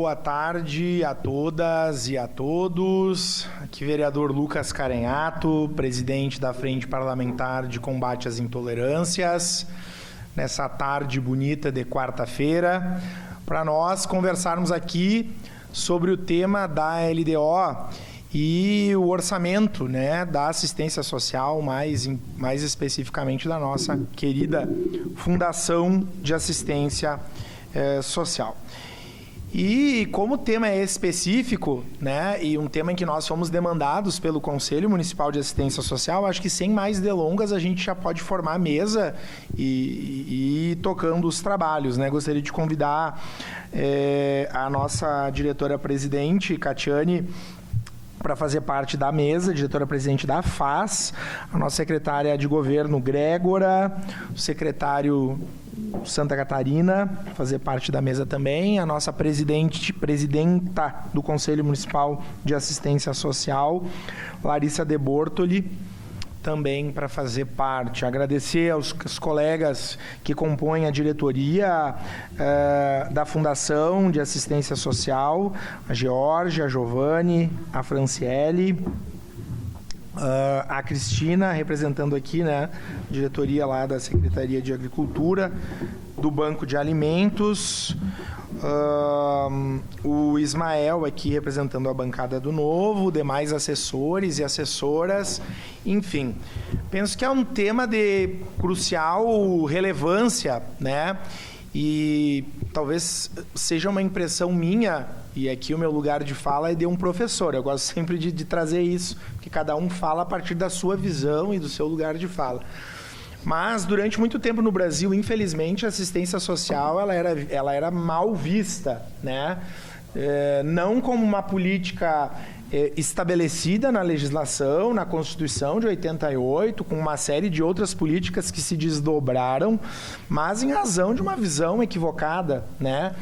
boa tarde a todas e a todos. Aqui vereador Lucas Carenhato, presidente da Frente Parlamentar de Combate às Intolerâncias, nessa tarde bonita de quarta-feira, para nós conversarmos aqui sobre o tema da LDO e o orçamento, né, da assistência social, mais especificamente da nossa querida Fundação de Assistência Social. E como o tema é específico, né, e um tema em que nós fomos demandados pelo Conselho Municipal de Assistência Social, acho que sem mais delongas a gente já pode formar a mesa e ir tocando os trabalhos, né? Gostaria de convidar a nossa diretora-presidente, Catiane, para fazer parte da mesa, diretora-presidente da FAS, a nossa secretária de governo, Grégora, o secretário Santa Catarina, fazer parte da mesa também, a nossa presidenta do Conselho Municipal de Assistência Social, Larissa De Bortoli, também para fazer parte. Agradecer aos colegas que compõem a diretoria da Fundação de Assistência Social, a Georgia, a Giovanni, a Franciele, a Cristina, representando aqui, né, diretoria lá da Secretaria de Agricultura, do Banco de Alimentos, o Ismael aqui representando a bancada do Novo, demais assessores e assessoras, enfim. Penso que é um tema de crucial relevância, né? E talvez seja uma impressão minha, e aqui o meu lugar de fala é de um professor. Eu gosto sempre de trazer isso, porque cada um fala a partir da sua visão e do seu lugar de fala. Mas, durante muito tempo no Brasil, infelizmente, a assistência social ela era mal vista, né? Não como uma política estabelecida na legislação, na Constituição de 88, com uma série de outras políticas que se desdobraram, mas em razão de uma visão equivocada, né?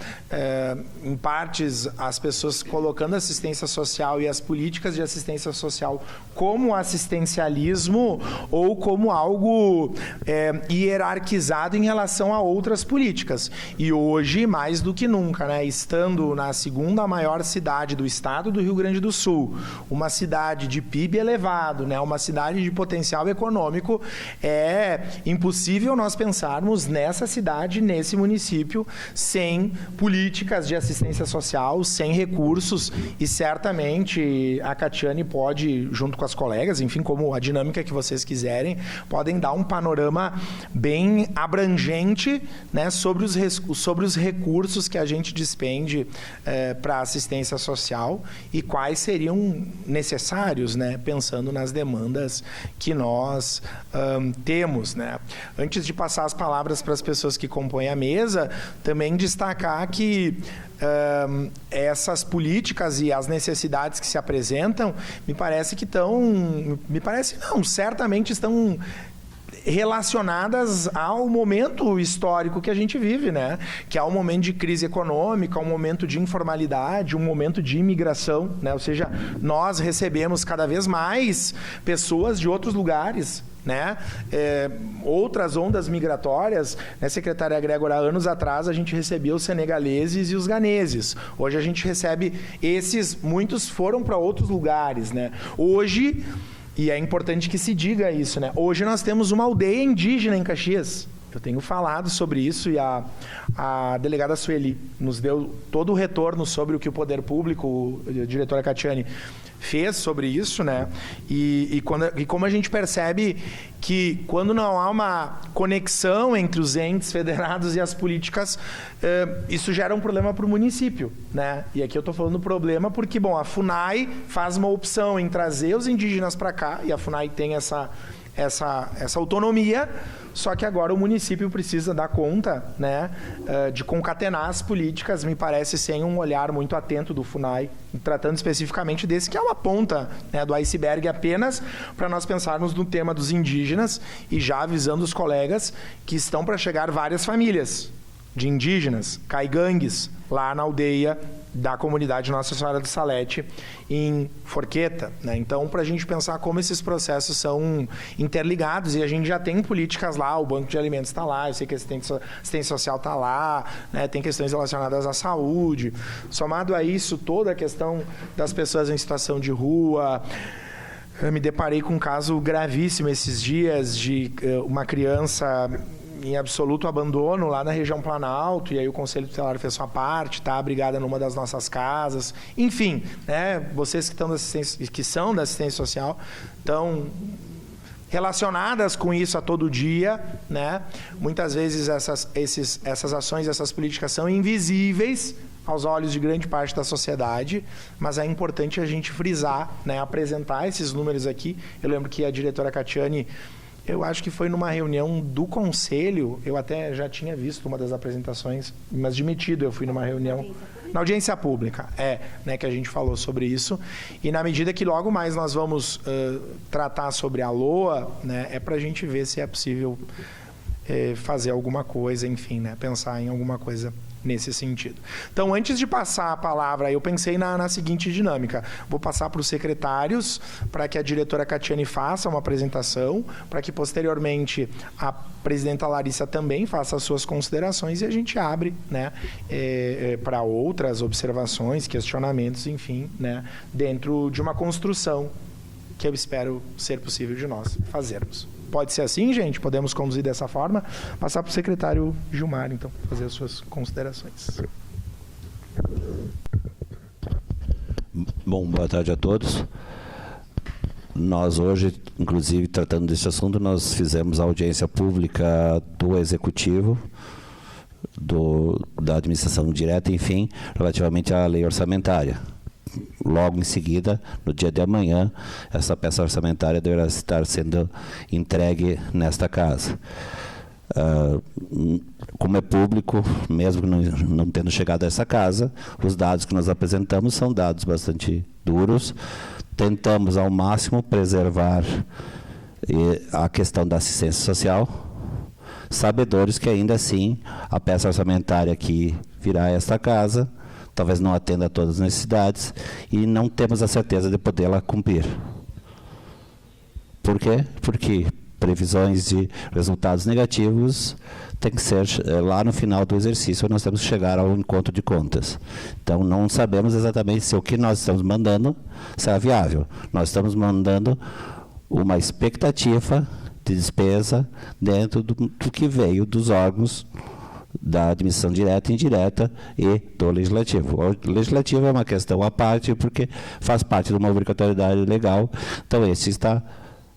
Em partes, as pessoas colocando assistência social e as políticas de assistência social como assistencialismo ou como algo hierarquizado em relação a outras políticas. E hoje, mais do que nunca, né? Estando na segunda maior cidade do estado do Rio Grande do Sul, uma cidade de PIB elevado, né? Uma cidade de potencial econômico, é impossível nós pensarmos nessa cidade, nesse município, sem políticas de assistência social, sem recursos, e certamente a Catiane pode, junto com as colegas, enfim, como a dinâmica que vocês quiserem, podem dar um panorama bem abrangente, né, sobre os recursos que a gente despende para assistência social e quais seriam necessários, né, pensando nas demandas que nós temos, né. Antes de passar as palavras para as pessoas que compõem a mesa, também destacar que essas políticas e as necessidades que se apresentam, certamente estão relacionadas ao momento histórico que a gente vive, né? Que é um momento de crise econômica, um momento de informalidade, um momento de imigração, né? Ou seja, nós recebemos cada vez mais pessoas de outros lugares, né? Outras ondas migratórias, né, secretária Grégora, anos atrás a gente recebia os senegaleses e os ganeses. Hoje a gente recebe muitos foram para outros lugares, né? Hoje, e é importante que se diga isso, né? Hoje nós temos uma aldeia indígena em Caxias. Eu tenho falado sobre isso e a delegada Sueli nos deu todo o retorno sobre o que o poder público, a diretora Catiane, fez sobre isso, né? E como a gente percebe que quando não há uma conexão entre os entes federados e as políticas, isso gera um problema para o município, né? E aqui eu estou falando problema porque, bom, a FUNAI faz uma opção em trazer os indígenas para cá, e a FUNAI tem essa autonomia, só que agora o município precisa dar conta, né, de concatenar as políticas, me parece, sem um olhar muito atento do FUNAI, tratando especificamente desse, que é uma ponta, né, do iceberg apenas, para nós pensarmos no tema dos indígenas e já avisando os colegas que estão para chegar várias famílias de indígenas, caigangues, lá na aldeia da comunidade Nossa Senhora do Salete, em Forqueta, né? Então, para a gente pensar como esses processos são interligados, e a gente já tem políticas lá, o Banco de Alimentos está lá, eu sei que a assistência social está lá, né? Tem questões relacionadas à saúde. Somado a isso, toda a questão das pessoas em situação de rua. Eu me deparei com um caso gravíssimo esses dias de uma criança em absoluto abandono lá na região Planalto, e aí o Conselho Tutelar fez sua parte, está abrigada numa das nossas casas. Enfim, né, vocês que são da assistência social estão relacionadas com isso a todo dia, né? Muitas vezes essas ações, essas políticas são invisíveis aos olhos de grande parte da sociedade, mas é importante a gente frisar, né, apresentar esses números aqui. Eu lembro que a diretora Catiane, eu acho que foi numa reunião do Conselho, eu até já tinha visto uma das apresentações, mas demitido eu fui numa reunião, na audiência pública, né, que a gente falou sobre isso, e na medida que logo mais nós vamos tratar sobre a LOA, né, é para a gente ver se é possível fazer alguma coisa, enfim, né, pensar em alguma coisa nesse sentido. Então, antes de passar a palavra, eu pensei na seguinte dinâmica. Vou passar para os secretários, para que a diretora Catiane faça uma apresentação, para que, posteriormente, a presidenta Larissa também faça as suas considerações e a gente abre, né, para outras observações, questionamentos, enfim, né, dentro de uma construção que eu espero ser possível de nós fazermos. Pode ser assim, gente? Podemos conduzir dessa forma? Passar para o secretário Gilmar, então, fazer as suas considerações. Bom, boa tarde a todos. Nós hoje, inclusive, tratando desse assunto, nós fizemos a audiência pública do Executivo, da administração direta, enfim, relativamente à lei orçamentária. Logo em seguida, no dia de amanhã, essa peça orçamentária deverá estar sendo entregue nesta casa. Como é público, mesmo não tendo chegado a essa casa, os dados que nós apresentamos são dados bastante duros. Tentamos, ao máximo, preservar a questão da assistência social, sabedores que, ainda assim, a peça orçamentária que virá a esta casa talvez não atenda a todas as necessidades e não temos a certeza de podê-la cumprir. Por quê? Porque previsões de resultados negativos tem que ser lá no final do exercício, nós temos que chegar ao encontro de contas. Então, não sabemos exatamente se o que nós estamos mandando será viável. Nós estamos mandando uma expectativa de despesa dentro do que veio dos órgãos da administração direta e indireta e do legislativo. O legislativo é uma questão à parte, porque faz parte de uma obrigatoriedade legal, então esse está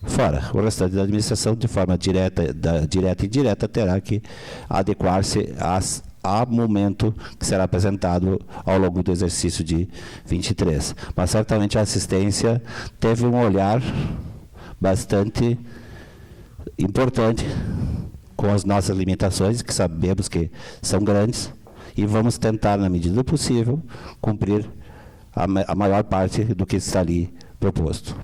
fora. O restante da administração, de forma direta e indireta, terá que adequar-se ao momento que será apresentado ao longo do exercício de 23. Mas certamente a assistência teve um olhar bastante importante com as nossas limitações, que sabemos que são grandes, e vamos tentar, na medida do possível, cumprir a maior parte do que está ali proposto.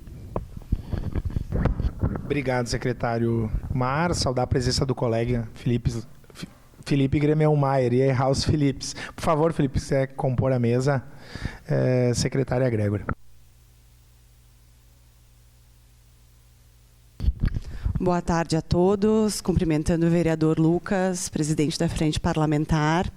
Obrigado, secretário Mar. Saudar a presença do colega Felipe Gremelmaier e House Philips. Por favor, Felipe, se quiser compor a mesa, secretária Gregor. Boa tarde a todos. Cumprimentando o vereador Lucas, presidente da Frente Parlamentar.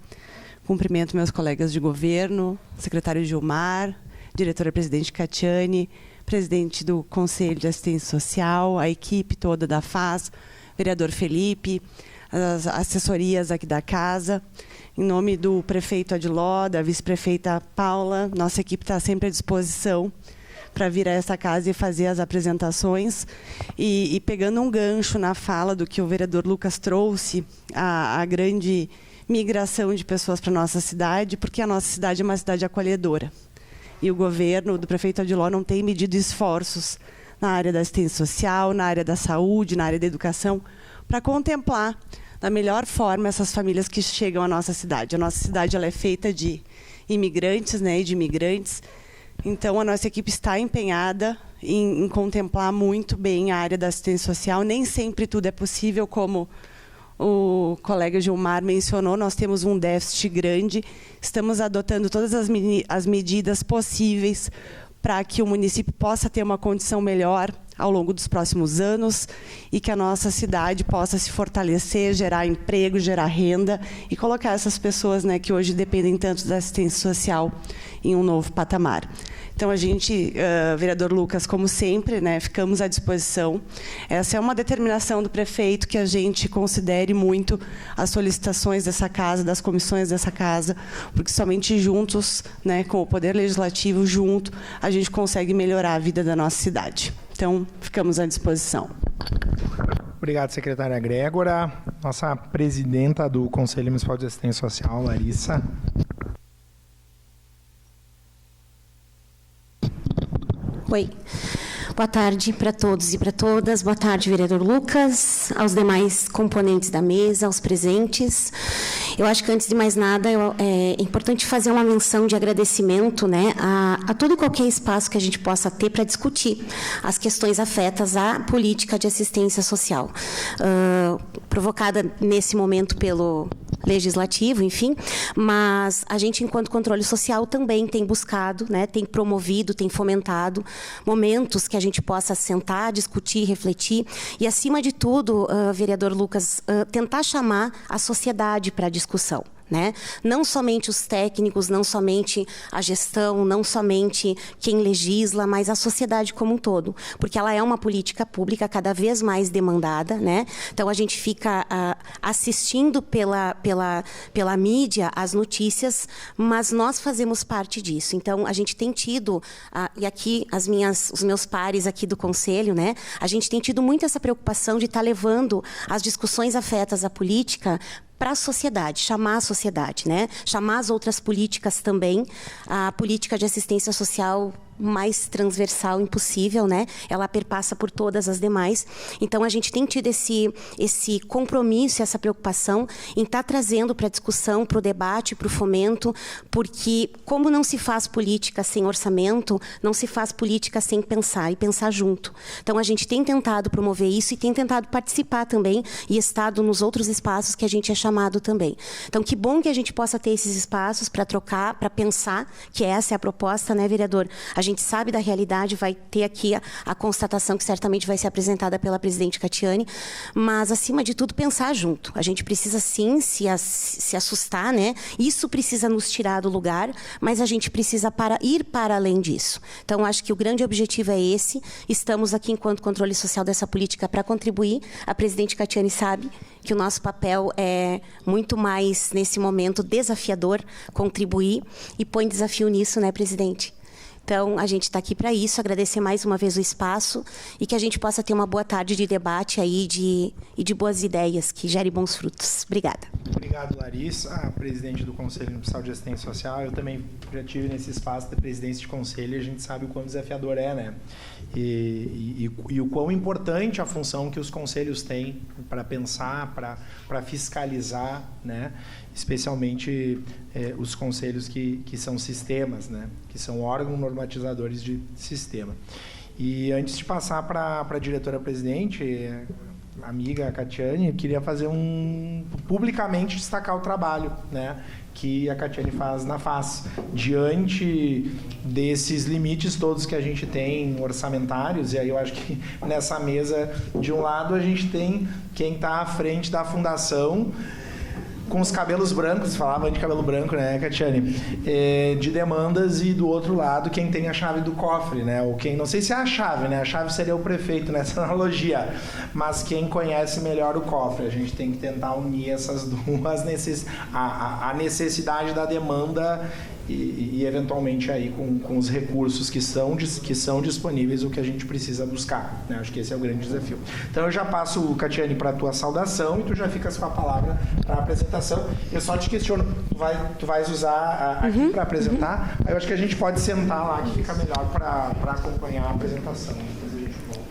Cumprimento meus colegas de governo, secretário Gilmar, diretora-presidente Catiane, presidente do Conselho de Assistência Social, a equipe toda da FAS, vereador Felipe, as assessorias aqui da casa. Em nome do prefeito Adiló, da vice-prefeita Paula, nossa equipe está sempre à disposição para vir a essa casa e fazer as apresentações. E pegando um gancho na fala do que o vereador Lucas trouxe, a grande migração de pessoas para a nossa cidade, porque a nossa cidade é uma cidade acolhedora. E o governo do prefeito Adiló não tem medido esforços na área da assistência social, na área da saúde, na área da educação, para contemplar da melhor forma essas famílias que chegam à nossa cidade. A nossa cidade ela é feita de imigrantes, né, e de imigrantes. Então, a nossa equipe está empenhada em contemplar muito bem a área da assistência social. Nem sempre tudo é possível, como o colega Gilmar mencionou, nós temos um déficit grande, estamos adotando todas as medidas possíveis para que o município possa ter uma condição melhor ao longo dos próximos anos e que a nossa cidade possa se fortalecer, gerar emprego, gerar renda e colocar essas pessoas, né, que hoje dependem tanto da assistência social em um novo patamar. Então, a gente, vereador Lucas, como sempre, né, ficamos à disposição. Essa é uma determinação do prefeito que a gente considere muito as solicitações dessa casa, das comissões dessa casa, porque somente juntos, né, com o Poder Legislativo, junto, a gente consegue melhorar a vida da nossa cidade. Então, ficamos à disposição. Obrigado, secretária Grégora. Nossa presidenta do Conselho Municipal de Assistência Social, Larissa. Oi. Boa tarde para todos e para todas. Boa tarde, vereador Lucas, aos demais componentes da mesa, aos presentes. Eu acho que, antes de mais nada, é importante fazer uma menção de agradecimento, né, a todo e qualquer espaço que a gente possa ter para discutir as questões afetas à política de assistência social, provocada nesse momento pelo legislativo, enfim, mas a gente, enquanto controle social, também tem buscado, né, tem promovido, tem fomentado momentos que a gente possa sentar, discutir, refletir e, acima de tudo, vereador Lucas, tentar chamar a sociedade para a discussão. Né? Não somente os técnicos, não somente a gestão, não somente quem legisla, mas a sociedade como um todo, porque ela é uma política pública cada vez mais demandada, né? Então a gente fica assistindo pela mídia as notícias, mas nós fazemos parte disso. Então a gente tem tido, e aqui os meus pares aqui do Conselho, né? A gente tem tido muito essa preocupação de estar levando as discussões afetas à política para a sociedade, chamar a sociedade, né? Chamar as outras políticas também, a política de assistência social mais transversal impossível, né? Ela perpassa por todas as demais. Então, a gente tem tido esse compromisso, essa preocupação em estar trazendo para a discussão, para o debate, para o fomento, porque, como não se faz política sem orçamento, não se faz política sem pensar e pensar junto. Então, a gente tem tentado promover isso e tem tentado participar também e estado nos outros espaços que a gente é chamado também. Então, que bom que a gente possa ter esses espaços para trocar, para pensar, que essa é a proposta, né, vereador? A gente sabe da realidade, vai ter aqui a constatação que certamente vai ser apresentada pela presidente Catiane, mas, acima de tudo, pensar junto. A gente precisa, sim, se assustar, né? Isso precisa nos tirar do lugar, mas a gente precisa ir para além disso. Então, acho que o grande objetivo é esse. Estamos aqui, enquanto controle social dessa política, para contribuir. A presidente Catiane sabe que o nosso papel é muito mais, nesse momento, desafiador, contribuir, e põe desafio nisso, né, presidente? Então, a gente está aqui para isso, agradecer mais uma vez o espaço e que a gente possa ter uma boa tarde de debate aí e de boas ideias, que gerem bons frutos. Obrigada. Obrigado, Larissa, presidente do Conselho Municipal de Assistência Social. Eu também já estive nesse espaço da presidência de conselho e a gente sabe o quão desafiador é, né? E o quão importante a função que os conselhos têm para pensar, para fiscalizar, né? Especialmente os conselhos que são sistemas, né? Que são órgãos normatizadores de sistema. E antes de passar para a diretora-presidente, amiga Catiane, eu queria fazer publicamente destacar o trabalho, né, que a Catiane faz na FAS, diante desses limites todos que a gente tem orçamentários. E aí eu acho que nessa mesa, de um lado, a gente tem quem está à frente da fundação, com os cabelos brancos, falava de cabelo branco, né, Catiane? De demandas, e do outro lado, quem tem a chave do cofre, né? Ou quem, não sei se é a chave, né? A chave seria o prefeito nessa analogia, mas quem conhece melhor o cofre. A gente tem que tentar unir essas duas, a necessidade da demanda e eventualmente aí com os recursos que são disponíveis, o que a gente precisa buscar, né? Acho que esse é o grande desafio. Então eu já passo, Catiane, para a tua saudação e tu já ficas com a palavra para a apresentação. Eu só te questiono, tu vais usar aqui para apresentar? Aí eu acho que a gente pode sentar lá, que fica melhor para acompanhar a apresentação. Depois a gente volta.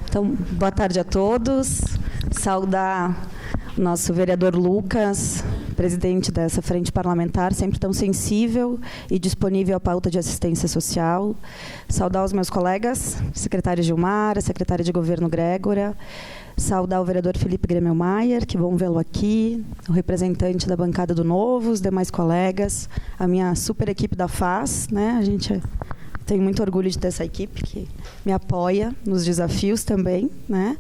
Então, boa tarde a todos. Saudar nosso vereador Lucas, presidente dessa frente parlamentar, sempre tão sensível e disponível à pauta de assistência social. Saudar os meus colegas, secretário Gilmar, a secretária de Governo Grégora. Saudar o vereador Felipe Gremel-Maier, que bom vê-lo aqui, o representante da bancada do Novo, os demais colegas, a minha super equipe da FAS, né? A gente tem muito orgulho de ter essa equipe que me apoia nos desafios também, né?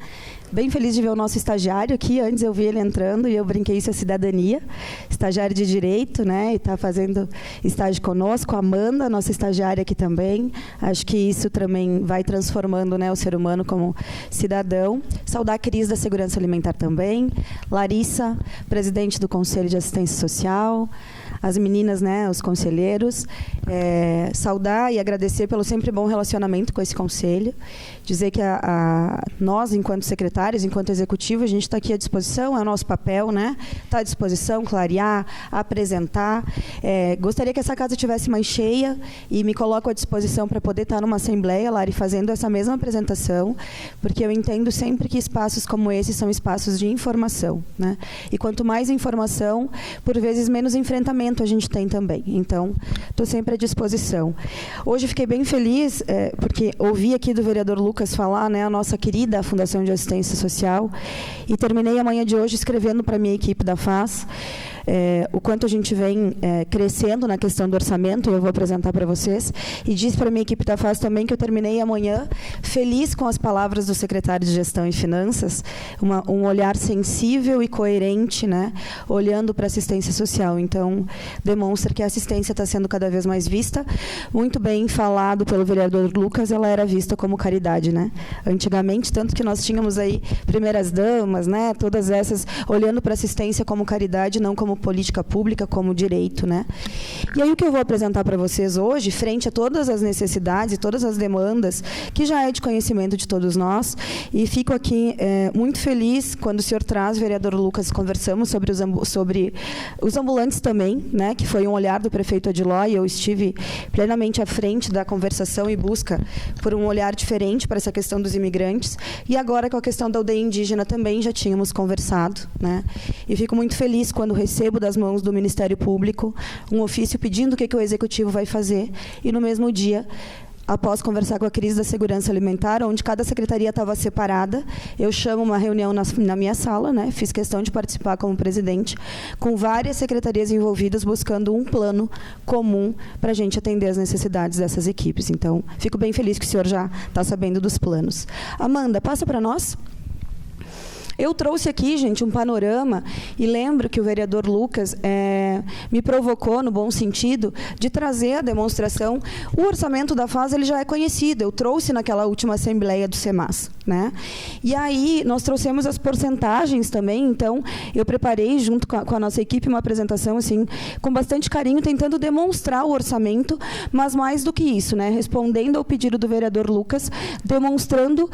Bem feliz de ver o nosso estagiário aqui. Antes eu vi ele entrando e eu brinquei, isso é cidadania. Estagiário de Direito, né? E está fazendo estágio conosco. A Amanda, nossa estagiária aqui também. Acho que isso também vai transformando, né, o ser humano como cidadão. Saudar a Cris da Segurança Alimentar também. Larissa, presidente do Conselho de Assistência Social. As meninas, né, os conselheiros. Saudar e agradecer pelo sempre bom relacionamento com esse conselho. Dizer que nós, enquanto secretários, enquanto executivo, a gente está aqui à disposição, é o nosso papel, né? Está à disposição, clarear, apresentar. Gostaria que essa casa estivesse mais cheia e me coloco à disposição para poder estar numa assembleia, Lari, fazendo essa mesma apresentação, porque eu entendo sempre que espaços como esse são espaços de informação, né? E quanto mais informação, por vezes menos enfrentamento a gente tem também. Então, estou sempre à disposição. Hoje fiquei bem feliz, porque ouvi aqui do vereador Lucas falar, né, a nossa querida Fundação de Assistência Social, e terminei a manhã de hoje escrevendo para a minha equipe da FAS o quanto a gente vem crescendo na questão do orçamento, eu vou apresentar para vocês, e disse para a minha equipe da FAS também que eu terminei amanhã feliz com as palavras do secretário de Gestão e Finanças, um olhar sensível e coerente, né, olhando para a assistência social. Então, demonstra que a assistência está sendo cada vez mais vista. Muito bem falado pelo vereador Lucas, ela era vista como caridade, né? Antigamente, tanto que nós tínhamos aí primeiras damas, né, todas essas olhando para a assistência como caridade, não como política pública, como direito, né? E aí o que eu vou apresentar para vocês hoje, frente a todas as necessidades e todas as demandas, que já é de conhecimento de todos nós, e fico aqui muito feliz quando o senhor traz, vereador Lucas, conversamos sobre os ambulantes também, né, que foi um olhar do prefeito Adiló, e eu estive plenamente à frente da conversação e busca por um olhar diferente para essa questão dos imigrantes, e agora com a questão da aldeia indígena também já tínhamos conversado, né? E fico muito feliz quando recebo das mãos do Ministério Público um ofício pedindo o que o Executivo vai fazer, e no mesmo dia, após conversar com a Cris da Segurança Alimentar, onde cada secretaria estava separada, eu chamo uma reunião na minha sala, né? Fiz questão de participar como presidente, com várias secretarias envolvidas, buscando um plano comum para a gente atender as necessidades dessas equipes. Então, fico bem feliz que o senhor já está sabendo dos planos. Amanda, passa para nós. Eu trouxe aqui, gente, um panorama, e lembro que o vereador Lucas me provocou, no bom sentido, de trazer a demonstração. O orçamento da FAS ele já é conhecido, eu trouxe naquela última assembleia do SEMAS, né? E aí nós trouxemos as porcentagens também, então eu preparei, junto com a nossa equipe, uma apresentação assim, com bastante carinho, tentando demonstrar o orçamento, mas mais do que isso, né? Respondendo ao pedido do vereador Lucas, demonstrando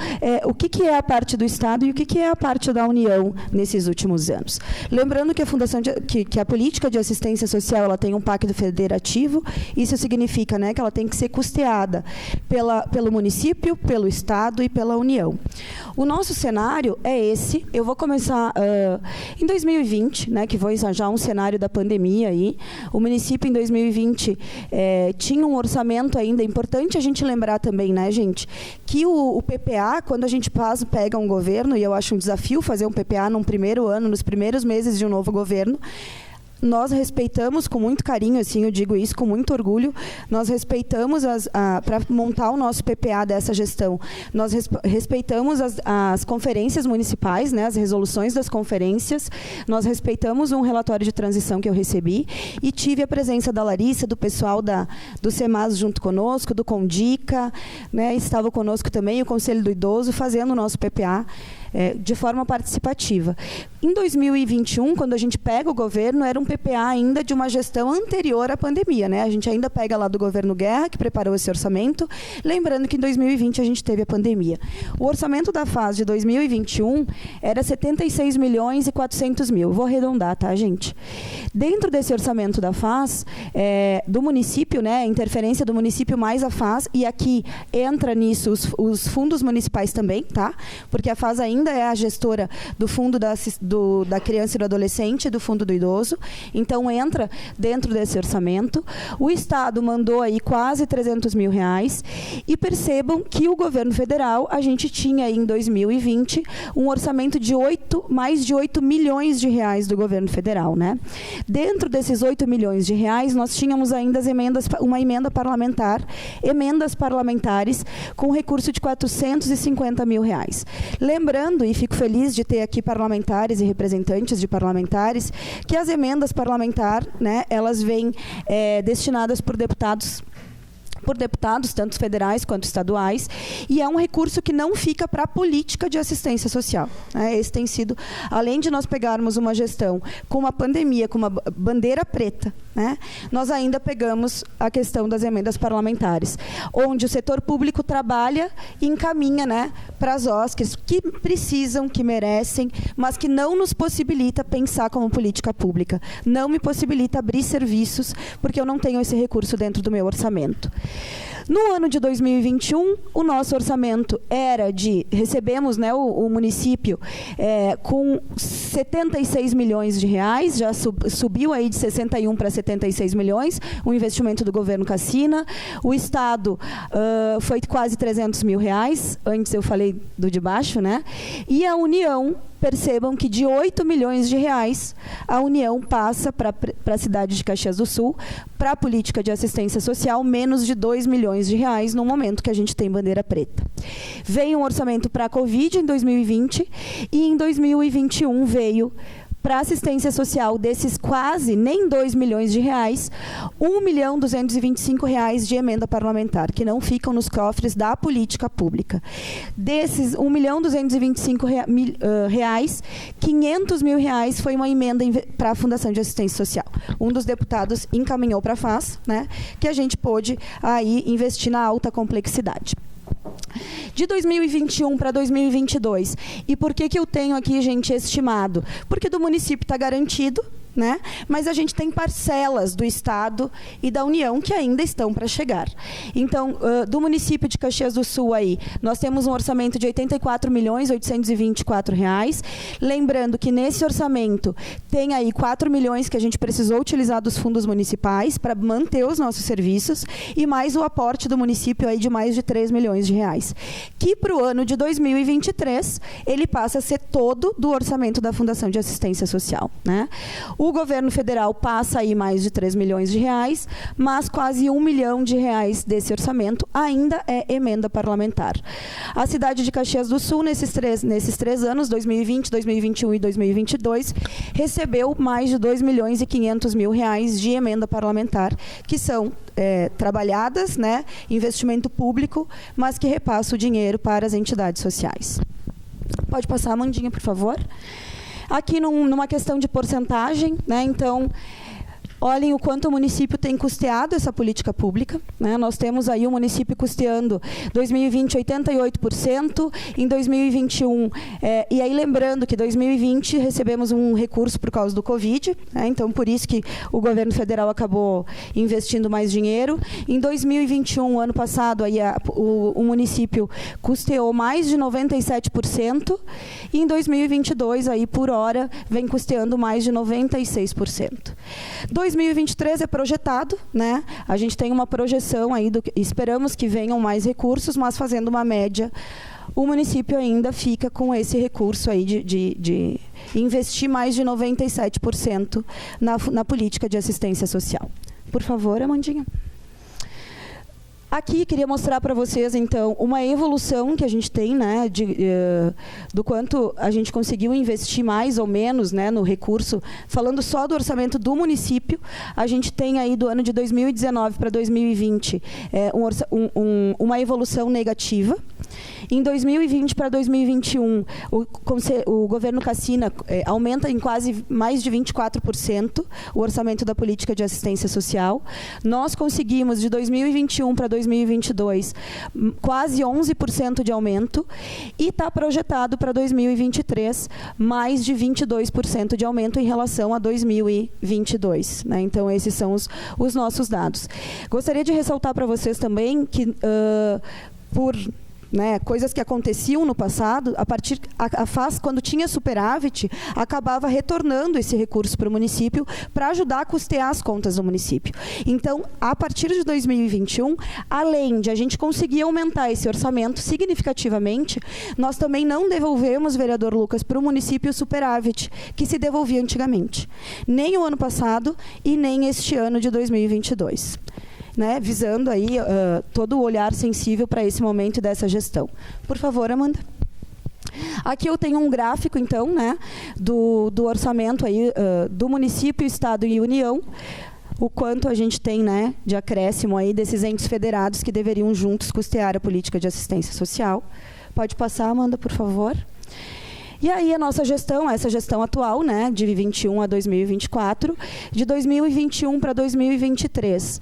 o que é a parte do Estado e o que é a parte da União nesses últimos anos. Lembrando que a política de assistência social ela tem um pacto federativo, isso significa, né, que ela tem que ser custeada pelo município, pelo Estado e pela União. O nosso cenário é esse. Eu vou começar em 2020, né, que foi já um cenário da pandemia aí. O município em 2020 tinha um orçamento ainda, importante a gente lembrar também, né, gente, que o PPA, quando a gente pega um governo, e eu acho um desafio fazer um PPA num primeiro ano, nos primeiros meses de um novo governo, nós respeitamos com muito carinho, assim, eu digo isso com muito orgulho, nós respeitamos, para montar o nosso PPA dessa gestão, nós respeitamos as conferências municipais, né, as resoluções das conferências, nós respeitamos um relatório de transição que eu recebi, e tive a presença da Larissa, do pessoal do SEMAS junto conosco, do Condica, né, estava conosco também o Conselho do Idoso, fazendo o nosso PPA, de forma participativa. Em 2021, quando a gente pega o governo, era um PPA ainda de uma gestão anterior à pandemia, né? A gente ainda pega lá do governo Guerra, que preparou esse orçamento, lembrando que em 2020 a gente teve a pandemia. O orçamento da FAS de 2021 era 76 milhões e 400 mil. Vou arredondar, tá, gente? Dentro desse orçamento da FAS, do município, né, a interferência do município mais a FAS, e aqui entra nisso os fundos municipais também, tá? Porque a FAS ainda ainda é a gestora do Fundo da Criança e do Adolescente e do Fundo do Idoso, então entra dentro desse orçamento. O Estado mandou aí quase 300 mil reais, e percebam que o governo federal, a gente tinha aí em 2020 um orçamento de mais de 8 milhões de reais do governo federal, né? Dentro desses 8 milhões de reais, nós tínhamos ainda emendas parlamentares com recurso de 450 mil reais. Lembrando, e fico feliz de ter aqui parlamentares e representantes de parlamentares, que as emendas parlamentares, né, elas vêm destinadas por deputados, tanto federais quanto estaduais, e é um recurso que não fica para a política de assistência social. Esse tem sido, além de nós pegarmos uma gestão com uma pandemia, com uma bandeira preta, né, nós ainda pegamos a questão das emendas parlamentares, onde o setor público trabalha e encaminha, né, para as OSCs que precisam, que merecem, mas que não nos possibilita pensar como política pública. Não me possibilita abrir serviços, porque eu não tenho esse recurso dentro do meu orçamento. No ano de 2021, o nosso orçamento era recebemos, né, o município com 76 milhões de reais, já subiu aí de 61 para 76 milhões, o investimento do governo Cassina. O Estado foi quase 300 mil reais, antes eu falei do de baixo, né? E a União, percebam que de 8 milhões de reais, a União passa para a cidade de Caxias do Sul, para a política de assistência social, menos de 2 milhões de reais no momento que a gente tem bandeira preta. Veio um orçamento para a Covid em 2020 e em 2021 veio para assistência social desses quase nem 2 milhões de reais, R$1.225.000 de emenda parlamentar, que não ficam nos cofres da política pública. Desses R$1.225.000, R$500.000 foi uma emenda para a Fundação de Assistência Social. Um dos deputados encaminhou para a FAS, né, que a gente pôde aí investir na alta complexidade. De 2021 para 2022. E por que eu tenho aqui, gente, estimado? Porque do município está garantido, né? Mas a gente tem parcelas do Estado e da União que ainda estão para chegar. Então, do município de Caxias do Sul, aí, nós temos um orçamento de R$84.824. Lembrando que nesse orçamento tem aí 4 milhões que a gente precisou utilizar dos fundos municipais para manter os nossos serviços, e mais o aporte do município aí de mais de 3 milhões de reais. Que para o ano de 2023, ele passa a ser todo do orçamento da Fundação de Assistência Social, né? O governo federal passa aí mais de 3 milhões de reais, mas quase 1 milhão de reais desse orçamento ainda é emenda parlamentar. A cidade de Caxias do Sul, nesses três anos, 2020, 2021 e 2022, recebeu mais de 2.500.000 reais de emenda parlamentar, que são trabalhadas, né, investimento público, mas que repassa o dinheiro para as entidades sociais. Pode passar, Amandinha, por favor. Aqui numa questão de porcentagem, né? Então, olhem o quanto o município tem custeado essa política pública, né? Nós temos aí o município custeando 2020 88%, em 2021, e aí lembrando que 2020 recebemos um recurso por causa do Covid, né? Então por isso que o governo federal acabou investindo mais dinheiro. Em 2021, ano passado, aí o município custeou mais de 97%, e em 2022, aí por hora, vem custeando mais de 96%. 2023 é projetado, né? A gente tem uma projeção aí, esperamos que venham mais recursos, mas fazendo uma média, o município ainda fica com esse recurso aí de investir mais de 97% na política de assistência social. Por favor, Amandinha. Aqui, queria mostrar para vocês, então, uma evolução que a gente tem, né, do quanto a gente conseguiu investir mais ou menos, né, no recurso. Falando só do orçamento do município, a gente tem aí do ano de 2019 para 2020 uma evolução negativa. Em 2020 para 2021, o governo Cassina aumenta em quase mais de 24% o orçamento da política de assistência social. Nós conseguimos, de 2021 para 2022, quase 11% de aumento, e está projetado para 2023 mais de 22% de aumento em relação a 2022. Né? Então, esses são os nossos dados. Gostaria de ressaltar para vocês também que, por né, coisas que aconteciam no passado, a FAS, quando tinha superávit, acabava retornando esse recurso para o município para ajudar a custear as contas do município. Então, a partir de 2021, além de a gente conseguir aumentar esse orçamento significativamente, nós também não devolvemos, vereador Lucas, para o município o superávit que se devolvia antigamente. Nem o ano passado e nem este ano de 2022. Né, visando aí todo o olhar sensível para esse momento dessa gestão. Por favor, Amanda. Aqui eu tenho um gráfico, então, né, do orçamento aí, do município, estado e União, o quanto a gente tem, né, de acréscimo aí desses entes federados que deveriam juntos custear a política de assistência social. Pode passar, Amanda, por favor. E aí a nossa gestão, essa gestão atual, né, de 21 a 2024, de 2021 para 2023,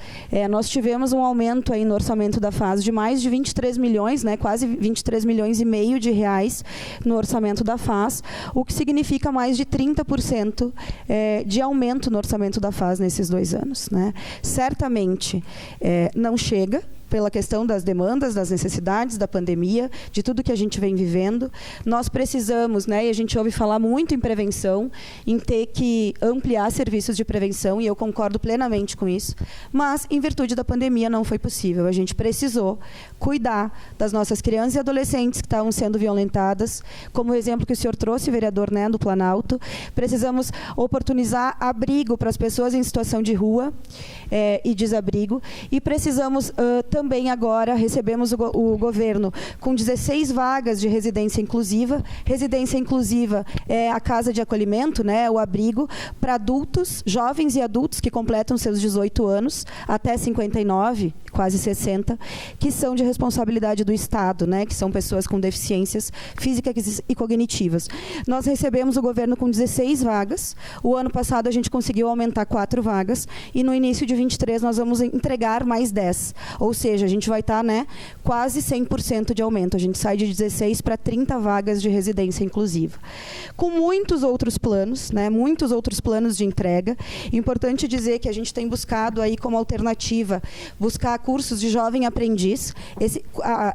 nós tivemos um aumento aí no orçamento da FAS de mais de 23 milhões, né, quase 23 milhões e meio de reais no orçamento da FAS, o que significa mais de 30% de aumento no orçamento da FAS nesses 2 anos. Né. Certamente não chega, pela questão das demandas, das necessidades, da pandemia, de tudo que a gente vem vivendo. Nós precisamos, né, e a gente ouve falar muito em prevenção, em ter que ampliar serviços de prevenção, e eu concordo plenamente com isso, mas, em virtude da pandemia, não foi possível. A gente precisou cuidar das nossas crianças e adolescentes que estavam sendo violentadas, como o exemplo que o senhor trouxe, vereador, né, do Planalto. Precisamos oportunizar abrigo para as pessoas em situação de rua e desabrigo, e precisamos também agora recebemos o governo com 16 vagas de residência inclusiva. Residência inclusiva é a casa de acolhimento, né, o abrigo para adultos, jovens e adultos que completam seus 18 anos, até 59, quase 60, que são de responsabilidade do Estado, né, que são pessoas com deficiências físicas e cognitivas. Nós recebemos o governo com 16 vagas. O ano passado a gente conseguiu aumentar 4 vagas e no início de 23 nós vamos entregar mais 10. Ou seja, a gente vai estar, né, quase 100% de aumento. A gente sai de 16 para 30 vagas de residência inclusiva. Com muitos outros planos, né, muitos outros planos de entrega. Importante dizer que a gente tem buscado aí como alternativa, buscar cursos de jovem aprendiz.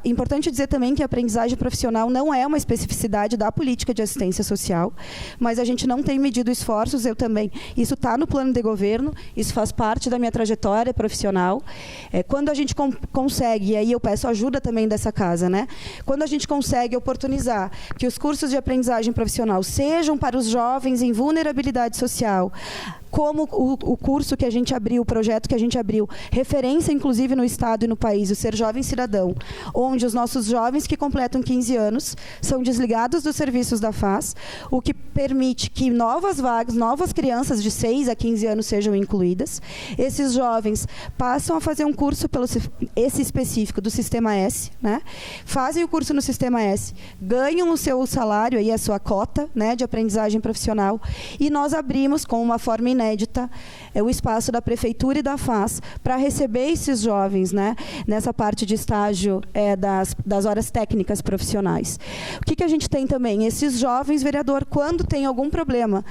Importante dizer também que a aprendizagem profissional não é uma especificidade da política de assistência social, mas a gente não tem medido esforços, eu também. Isso está no plano de governo, isso faz parte da minha trajetória profissional. Quando a gente consegue, e aí eu peço ajuda também dessa casa, né? Quando a gente consegue oportunizar que os cursos de aprendizagem profissional sejam para os jovens em vulnerabilidade social, como o curso que a gente abriu, o projeto que a gente abriu, referência inclusive no Estado e no país, o Ser Jovem Cidadão, onde os nossos jovens que completam 15 anos são desligados dos serviços da FAS, o que permite que novas vagas, novas crianças de 6 a 15 anos sejam incluídas. Esses jovens passam a fazer um curso, esse específico, do Sistema S, né? Fazem o curso no Sistema S, ganham o seu salário, aí a sua cota, né, de aprendizagem profissional, e nós abrimos com uma forma inédita o espaço da Prefeitura e da FAS para receber esses jovens, né, nessa parte de estágio das horas técnicas profissionais. O que a gente tem também? Esses jovens, vereador, quando tem algum problema,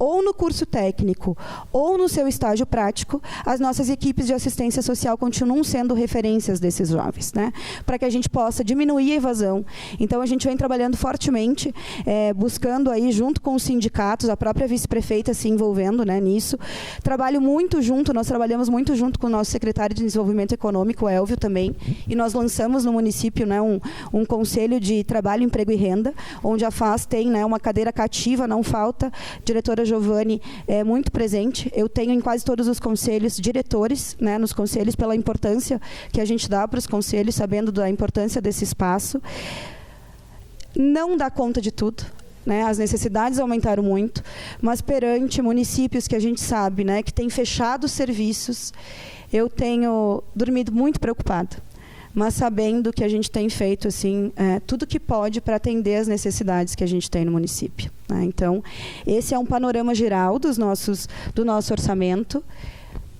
ou no curso técnico ou no seu estágio prático, as nossas equipes de assistência social continuam sendo referências desses jovens, né, para que a gente possa diminuir a evasão. Então, a gente vem trabalhando fortemente, buscando aí, junto com os sindicatos, a própria vice-prefeita se envolvendo, né, nisso. Nós trabalhamos muito junto com o nosso secretário de Desenvolvimento Econômico, o Elvio, também, e nós lançamos no município, né, um conselho de trabalho, emprego e renda, onde a FAS tem, né, uma cadeira cativa, não falta. A diretora Giovanni é muito presente. Eu tenho em quase todos os conselhos diretores, né, nos conselhos, pela importância que a gente dá para os conselhos, sabendo da importância desse espaço. Não dá conta de tudo, né? As necessidades aumentaram muito, mas perante municípios que a gente sabe, né, que têm fechado os serviços, eu tenho dormido muito preocupada, mas sabendo que a gente tem feito assim, tudo que pode para atender as necessidades que a gente tem no município, né? Então, esse é um panorama geral do nosso orçamento,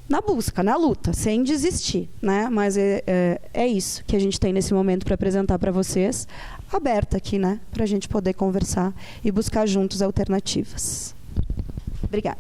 na busca, na luta, sem desistir, né? Mas é isso que a gente tem nesse momento para apresentar para vocês, aberta aqui, né, para a gente poder conversar e buscar juntos alternativas. Obrigada.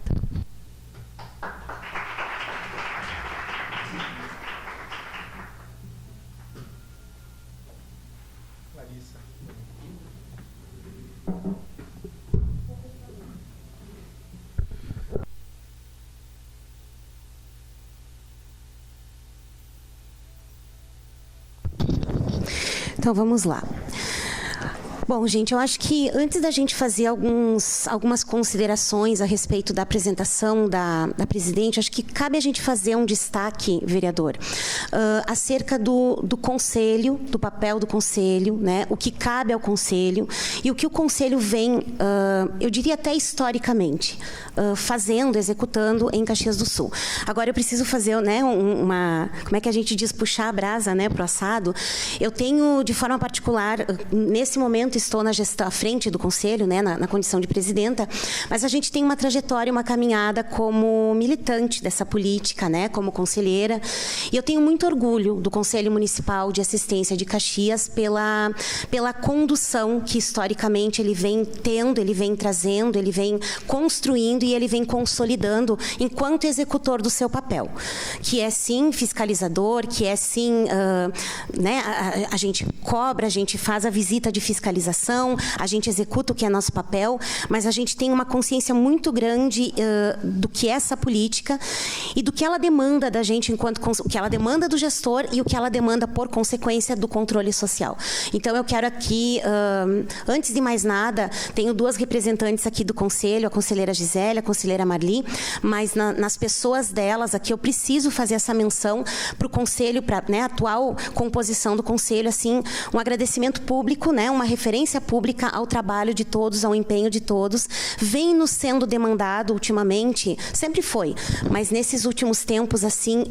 Então, vamos lá. Bom, gente, eu acho que antes da gente fazer algumas considerações a respeito da apresentação da presidente, acho que cabe a gente fazer um destaque, vereador, acerca do conselho, do papel do conselho, né, o que cabe ao conselho e o que o conselho vem, eu diria até historicamente, fazendo, executando em Caxias do Sul. Agora, eu preciso fazer, né, como é que a gente diz, puxar a brasa, né, para o assado. Eu tenho, de forma particular, nesse momento, estou na gestão à frente do conselho, né, na condição de presidenta, mas a gente tem uma trajetória, uma caminhada como militante dessa política, né, como conselheira, e eu tenho muito orgulho do Conselho Municipal de Assistência de Caxias pela condução que historicamente ele vem tendo, ele vem trazendo, ele vem construindo e ele vem consolidando enquanto executor do seu papel, que é sim fiscalizador, que é sim, né, a gente cobra, a gente faz a visita de fiscalização, a gente executa o que é nosso papel, mas a gente tem uma consciência muito grande do que é essa política e do que ela demanda da gente o que ela demanda do gestor e o que ela demanda por consequência do controle social. Então eu quero aqui, antes de mais nada, tenho duas representantes aqui do conselho, a conselheira Gisele, a conselheira Marli, mas nas pessoas delas aqui eu preciso fazer essa menção para o conselho, para, né, a atual composição do conselho, assim, um agradecimento público, né, uma referência pública ao trabalho de todos, ao empenho de todos, vem nos sendo demandado ultimamente, sempre foi, mas nesses últimos tempos, assim,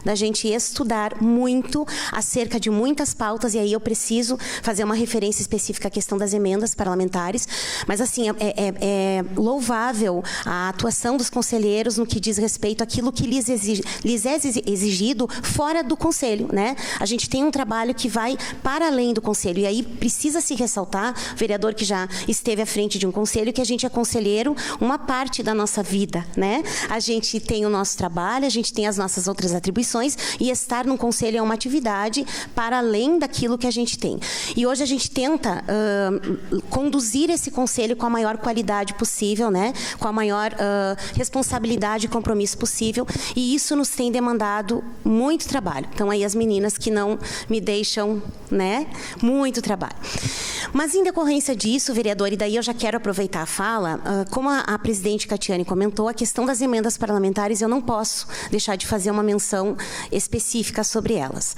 da gente estudar muito acerca de muitas pautas, e aí eu preciso fazer uma referência específica à questão das emendas parlamentares, mas assim, é louvável a atuação dos conselheiros no que diz respeito àquilo que lhes é exigido fora do conselho, né? A gente tem um trabalho que vai para além do conselho, e aí precisa se ressaltar, vereador que já esteve à frente de um conselho, que a gente é conselheiro uma parte da nossa vida, né? A gente tem o nosso trabalho, a gente tem as nossas outras atribuições, e estar num conselho é uma atividade para além daquilo que a gente tem. E hoje a gente tenta conduzir esse conselho com a maior qualidade possível, né? Com a maior responsabilidade e compromisso possível, e isso nos tem demandado muito trabalho. Então, aí as meninas que não me deixam, né? Muito trabalho. Mas, em decorrência disso, vereador, e daí eu já quero aproveitar a fala, como a presidente Catiane comentou, a questão das emendas parlamentares, eu não posso deixar de fazer uma menção específica sobre elas.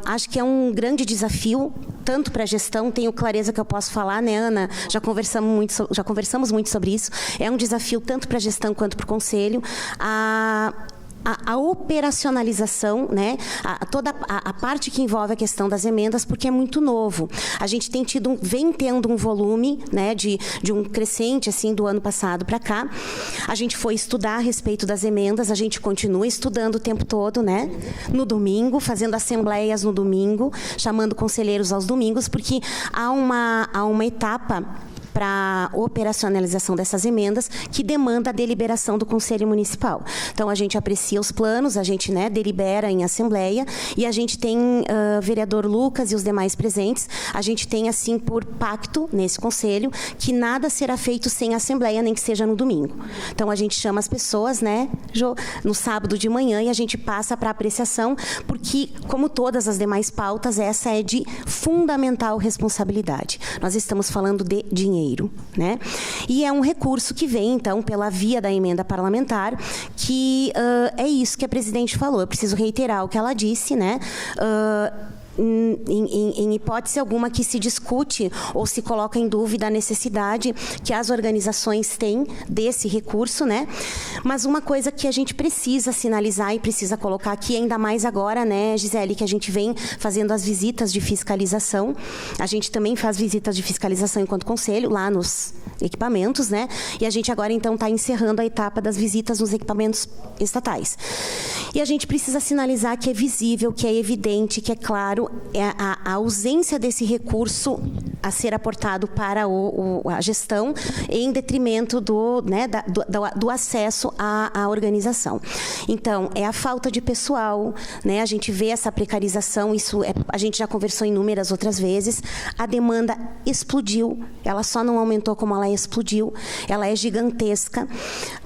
Acho que é um grande desafio, tanto para a gestão, tenho clareza que eu posso falar, né, Ana? Já conversamos muito sobre isso. É um desafio tanto para a gestão quanto para o conselho. A operacionalização, né, toda a parte que envolve a questão das emendas, porque é muito novo. A gente vem tendo um volume, né, de um crescente assim do ano passado para cá. A gente foi estudar a respeito das emendas, a gente continua estudando o tempo todo, né, no domingo, fazendo assembleias no domingo, chamando conselheiros aos domingos, porque há uma etapa para a operacionalização dessas emendas que demanda a deliberação do Conselho Municipal. Então, a gente aprecia os planos, a gente, né, delibera em assembleia, e a gente tem, vereador Lucas e os demais presentes, a gente tem, assim, por pacto nesse Conselho, que nada será feito sem assembleia, nem que seja no domingo. Então, a gente chama as pessoas, né, no sábado de manhã, e a gente passa para apreciação, porque, como todas as demais pautas, essa é de fundamental responsabilidade. Nós estamos falando de dinheiro, né? E é um recurso que vem, então, pela via da emenda parlamentar, que é isso que a presidente falou. Eu preciso reiterar o que ela disse, né? Em hipótese alguma que se discute ou se coloca em dúvida a necessidade que as organizações têm desse recurso, né? Mas uma coisa que a gente precisa sinalizar e precisa colocar aqui, ainda mais agora, né, Gisele, que a gente vem fazendo as visitas de fiscalização. A gente também faz visitas de fiscalização enquanto conselho, lá nos equipamentos, né? E a gente agora, então, está encerrando a etapa das visitas nos equipamentos estatais. E a gente precisa sinalizar que é visível, que é evidente, que é claro claro, é a ausência desse recurso a ser aportado para a gestão em detrimento do acesso à organização. Então, é a falta de pessoal, né? A gente vê essa precarização, a gente já conversou inúmeras outras vezes, a demanda explodiu, ela só não aumentou como ela explodiu, ela é gigantesca.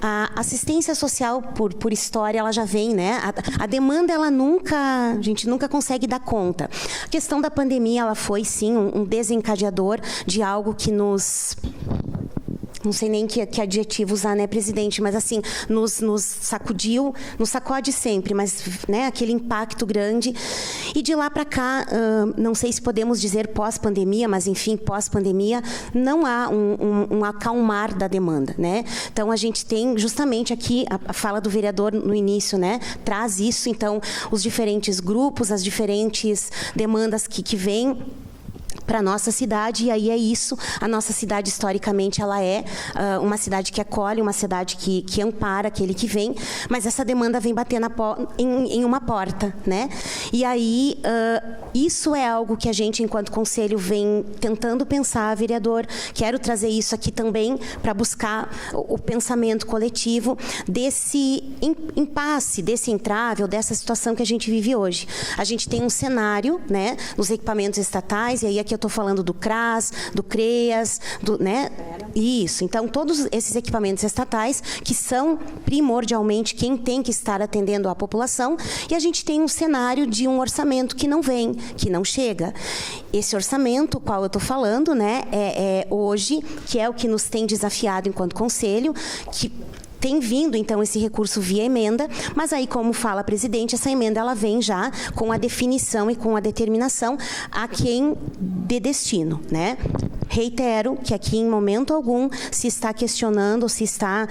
A assistência social, por história, ela já vem, né? A demanda, a gente nunca consegue dar conta. A questão da pandemia, ela foi, sim, um desencadeador de algo que não sei nem que adjetivo usar, né, presidente, mas assim, nos sacudiu, nos sacode sempre, mas, né, aquele impacto grande. E de lá para cá, não sei se podemos dizer pós-pandemia, mas enfim, pós-pandemia, não há um acalmar da demanda, né? Então, a gente tem justamente aqui, a fala do vereador no início, né, traz isso. Então, os diferentes grupos, as diferentes demandas que vêm para a nossa cidade, e aí é isso. A nossa cidade, historicamente, ela é uma cidade que acolhe, uma cidade que ampara aquele que vem, mas essa demanda vem bater em uma porta, né? E aí, isso é algo que a gente, enquanto conselho, vem tentando pensar, vereador. Quero trazer isso aqui também para buscar o pensamento coletivo desse impasse, desse entrave, ou dessa situação que a gente vive hoje. A gente tem um cenário, né, nos equipamentos estatais, e aí aqui eu estou falando do CRAS, do CREAS, né? Isso. Então, todos esses equipamentos estatais que são primordialmente quem tem que estar atendendo a população, e a gente tem um cenário de um orçamento que não vem, que não chega. Esse orçamento, qual eu estou falando, né, hoje, que é o que nos tem desafiado enquanto conselho, que tem vindo, então, esse recurso via emenda, mas aí, como fala a presidente, essa emenda ela vem já com a definição e com a determinação a quem de destino, né? Reitero que aqui, em momento algum, se está questionando, se está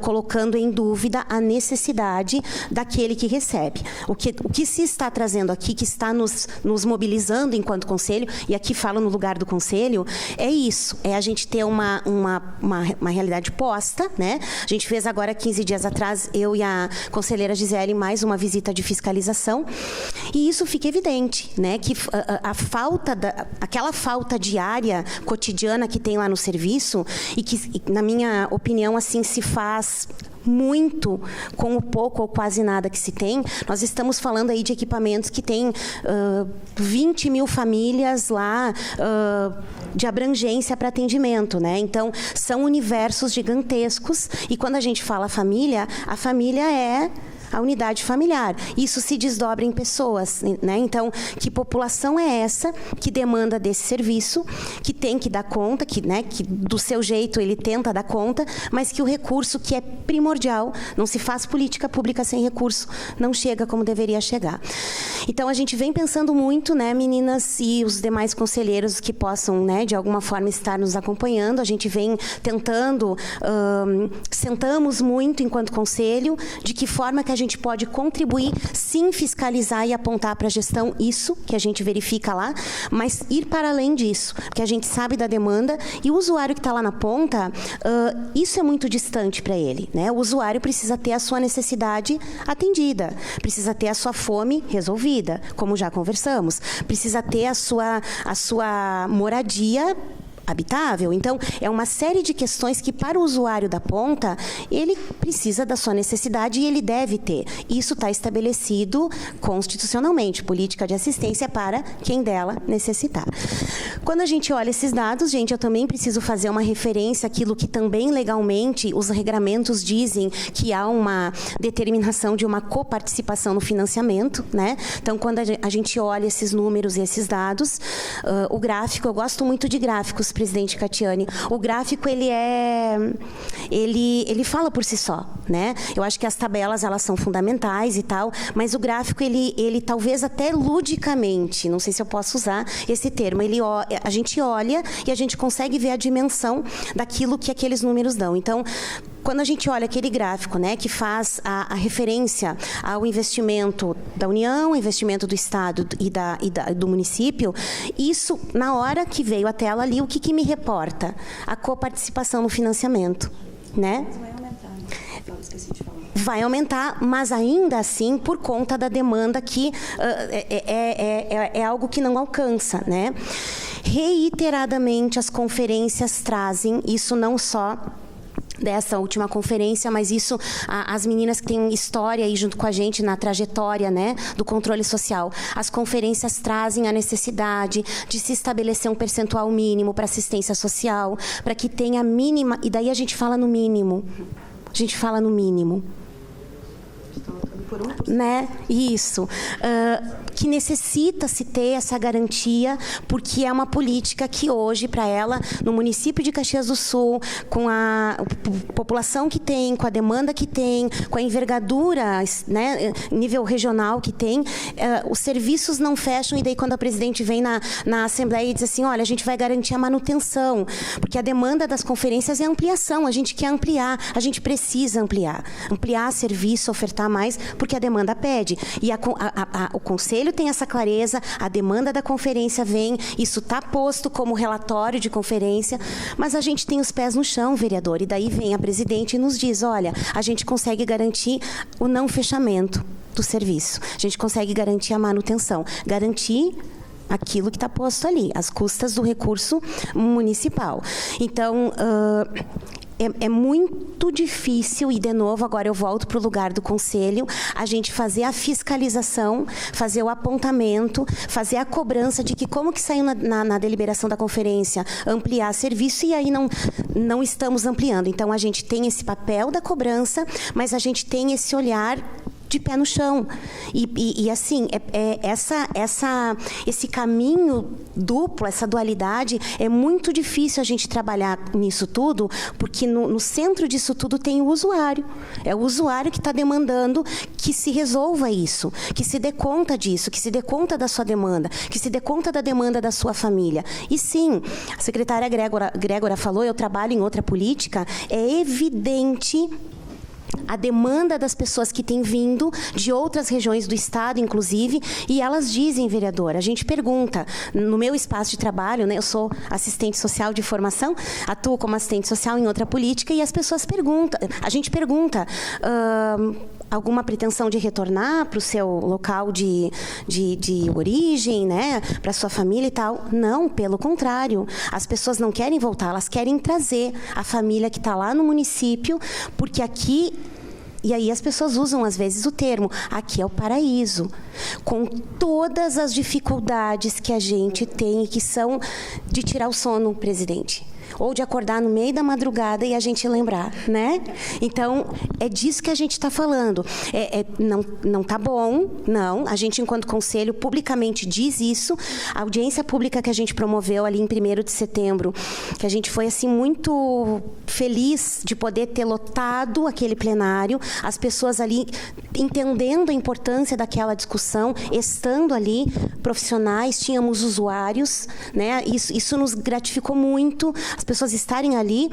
colocando em dúvida a necessidade daquele que recebe. O que se está trazendo aqui, que está nos mobilizando enquanto conselho, e aqui falo no lugar do conselho, é isso, é a gente ter uma realidade posta, né? A gente fez agora, 15 dias atrás, eu e a conselheira Gisele, mais uma visita de fiscalização, e isso fica evidente, né? Que aquela falta diária, cotidiana que tem lá no serviço, e que, na minha opinião, assim, se faz muito com o pouco ou quase nada que se tem. Nós estamos falando aí de equipamentos que têm 20 mil famílias lá de abrangência para atendimento, né? Então, são universos gigantescos, e quando a gente fala família, a família é a unidade familiar. Isso se desdobra em pessoas, né? Então, que população é essa que demanda desse serviço, que tem que dar conta, que do seu jeito ele tenta dar conta, mas que o recurso que é primordial, não se faz política pública sem recurso, não chega como deveria chegar. Então, a gente vem pensando muito, né, meninas, e os demais conselheiros que possam, né, de alguma forma estar nos acompanhando, a gente vem tentando, sentamos muito enquanto conselho, de que forma que a gente pode contribuir, sim, fiscalizar e apontar para a gestão isso que a gente verifica lá, mas ir para além disso, porque a gente sabe da demanda, e o usuário que está lá na ponta, isso é muito distante para ele, né? O usuário precisa ter a sua necessidade atendida, precisa ter a sua fome resolvida, como já conversamos, precisa ter a sua moradia habitável. Então, é uma série de questões que, para o usuário da ponta, ele precisa da sua necessidade e ele deve ter. Isso está estabelecido constitucionalmente, política de assistência para quem dela necessitar. Quando a gente olha esses dados, gente, eu também preciso fazer uma referência àquilo que também legalmente os regramentos dizem, que há uma determinação de uma coparticipação no financiamento, né? Então, quando a gente olha esses números e esses dados, o gráfico, eu gosto muito de gráficos, presidente Catiani. O gráfico, ele fala por si só, né? Eu acho que as tabelas, elas são fundamentais e tal, mas o gráfico, ele talvez até ludicamente, não sei se eu posso usar esse termo, a gente olha e a gente consegue ver a dimensão daquilo que aqueles números dão. Então, quando a gente olha aquele gráfico, né, que faz a referência ao investimento da União, investimento do Estado e do município, isso, na hora que veio a tela ali, o que me reporta? A coparticipação no financiamento, né? Esqueci de falar. vai aumentar, mas ainda assim por conta da demanda que é algo que não alcança, né? Reiteradamente as conferências trazem, isso não só dessa última conferência, mas isso as meninas que têm história aí junto com a gente na trajetória, né, do controle social, as conferências trazem a necessidade de se estabelecer um percentual mínimo para assistência social, para que tenha mínima, e daí a gente fala no mínimo, né? Isso. Que necessita se ter essa garantia, porque é uma política que hoje, para ela, no município de Caxias do Sul, com a população que tem, com a demanda que tem, com a envergadura, né, nível regional que tem, os serviços não fecham, e daí quando a presidente vem na Assembleia e diz assim, olha, a gente vai garantir a manutenção, porque a demanda das conferências é ampliação, a gente quer ampliar, a gente precisa ampliar serviço, ofertar mais, porque a demanda pede. E o Conselho tem essa clareza, a demanda da conferência vem, isso está posto como relatório de conferência, mas a gente tem os pés no chão, vereador, e daí vem a presidente e nos diz, olha, a gente consegue garantir o não fechamento do serviço, a gente consegue garantir a manutenção, garantir aquilo que está posto ali, as custas do recurso municipal. Então, é muito difícil, e de novo, agora eu volto para o lugar do Conselho, a gente fazer a fiscalização, fazer o apontamento, fazer a cobrança de que como que saiu na deliberação da conferência ampliar serviço e aí não estamos ampliando. Então, a gente tem esse papel da cobrança, mas a gente tem esse olhar de pé no chão. E assim, esse caminho duplo, essa dualidade, é muito difícil a gente trabalhar nisso tudo, porque no centro disso tudo tem o usuário. É o usuário que está demandando que se resolva isso, que se dê conta disso, que se dê conta da sua demanda, que se dê conta da demanda da sua família. E sim, a secretária Grégora falou, eu trabalho em outra política, é evidente a demanda das pessoas que têm vindo de outras regiões do estado, inclusive, e elas dizem, vereadora, a gente pergunta, no meu espaço de trabalho, né, eu sou assistente social de formação, atuo como assistente social em outra política, e as pessoas perguntam, a gente pergunta, alguma pretensão de retornar para o seu local de origem, né, para a sua família e tal? Não, pelo contrário. As pessoas não querem voltar, elas querem trazer a família que está lá no município, porque aqui... E aí as pessoas usam, às vezes, o termo, aqui é o paraíso, com todas as dificuldades que a gente tem e que são de tirar o sono, presidente. Ou de acordar no meio da madrugada e a gente lembrar, né? Então, é disso que a gente está falando. Não está bom, não. A gente, enquanto conselho, publicamente diz isso. A audiência pública que a gente promoveu ali em 1º de setembro, que a gente foi, assim, muito feliz de poder ter lotado aquele plenário, as pessoas ali entendendo a importância daquela discussão, estando ali, profissionais, tínhamos usuários, né? Isso nos gratificou muito, as pessoas estarem ali,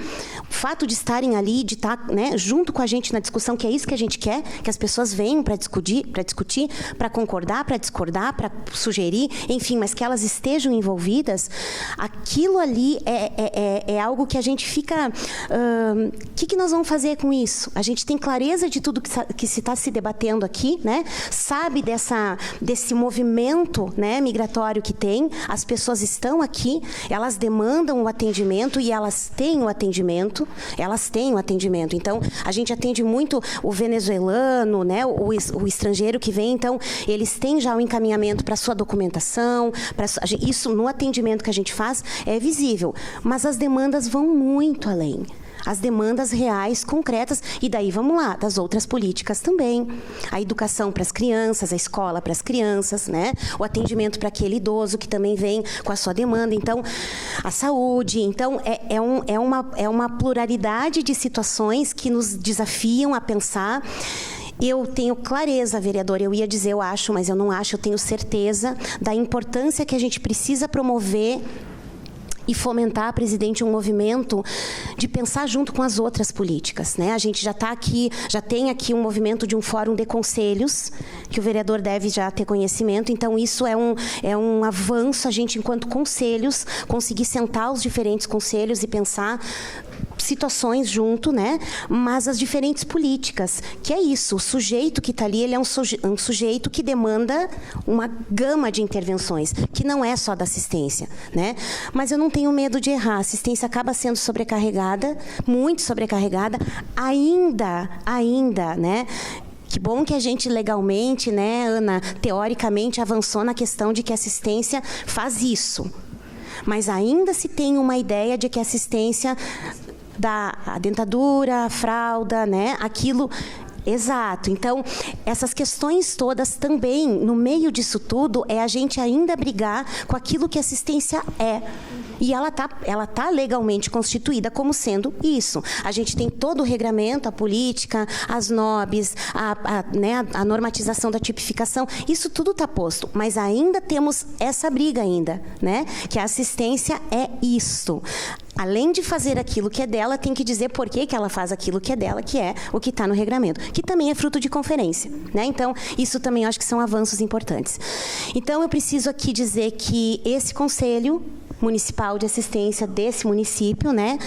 o fato de estarem ali, de estar, né, junto com a gente na discussão, que é isso que a gente quer, que as pessoas venham para discutir, para concordar, para discordar, para sugerir, enfim, mas que elas estejam envolvidas, aquilo ali é algo que a gente fica... O que nós vamos fazer com isso? A gente tem clareza de tudo que se está se debatendo aqui, né? Sabe desse movimento, né, migratório que tem, as pessoas estão aqui, elas demandam o atendimento e elas têm o atendimento, Então, a gente atende muito o venezuelano, né, o estrangeiro que vem, então, eles têm já o encaminhamento para a sua documentação, isso no atendimento que a gente faz é visível, mas as demandas vão muito além. As demandas reais, concretas, e daí vamos lá, das outras políticas também. A educação para as crianças, a escola para as crianças, né? O atendimento para aquele idoso que também vem com a sua demanda. Então, a saúde. Então, é uma pluralidade de situações que nos desafiam a pensar. Eu tenho clareza, vereador, eu ia dizer eu acho, mas eu não acho, eu tenho certeza da importância que a gente precisa promover e fomentar, presidente, um movimento de pensar junto com as outras políticas, né? A gente já tem aqui um movimento de um fórum de conselhos, que o vereador deve já ter conhecimento, então isso é um avanço, a gente, enquanto conselhos, conseguir sentar os diferentes conselhos e pensar situações junto, né? Mas as diferentes políticas, que é isso, o sujeito que está ali, ele é um sujeito que demanda uma gama de intervenções, que não é só da assistência, né? Mas eu não tenho medo de errar, a assistência acaba sendo sobrecarregada, muito sobrecarregada, ainda, né? Que bom que a gente legalmente, né, Ana, teoricamente avançou na questão de que a assistência faz isso. Mas ainda se tem uma ideia de que a assistência dá a dentadura, a fralda, né, aquilo... Exato. Então, essas questões todas também, no meio disso tudo, é a gente ainda brigar com aquilo que assistência é. E ela tá legalmente constituída como sendo isso. A gente tem todo o regramento, a política, as NOBs, a normatização da tipificação, isso tudo está posto. Mas ainda temos essa briga ainda, né? Que a assistência é isto. Além de fazer aquilo que é dela, tem que dizer por que ela faz aquilo que é dela, que é o que está no regramento, que também é fruto de conferência, né? Então, isso também eu acho que são avanços importantes. Então, eu preciso aqui dizer que esse Conselho Municipal de Assistência desse município, né,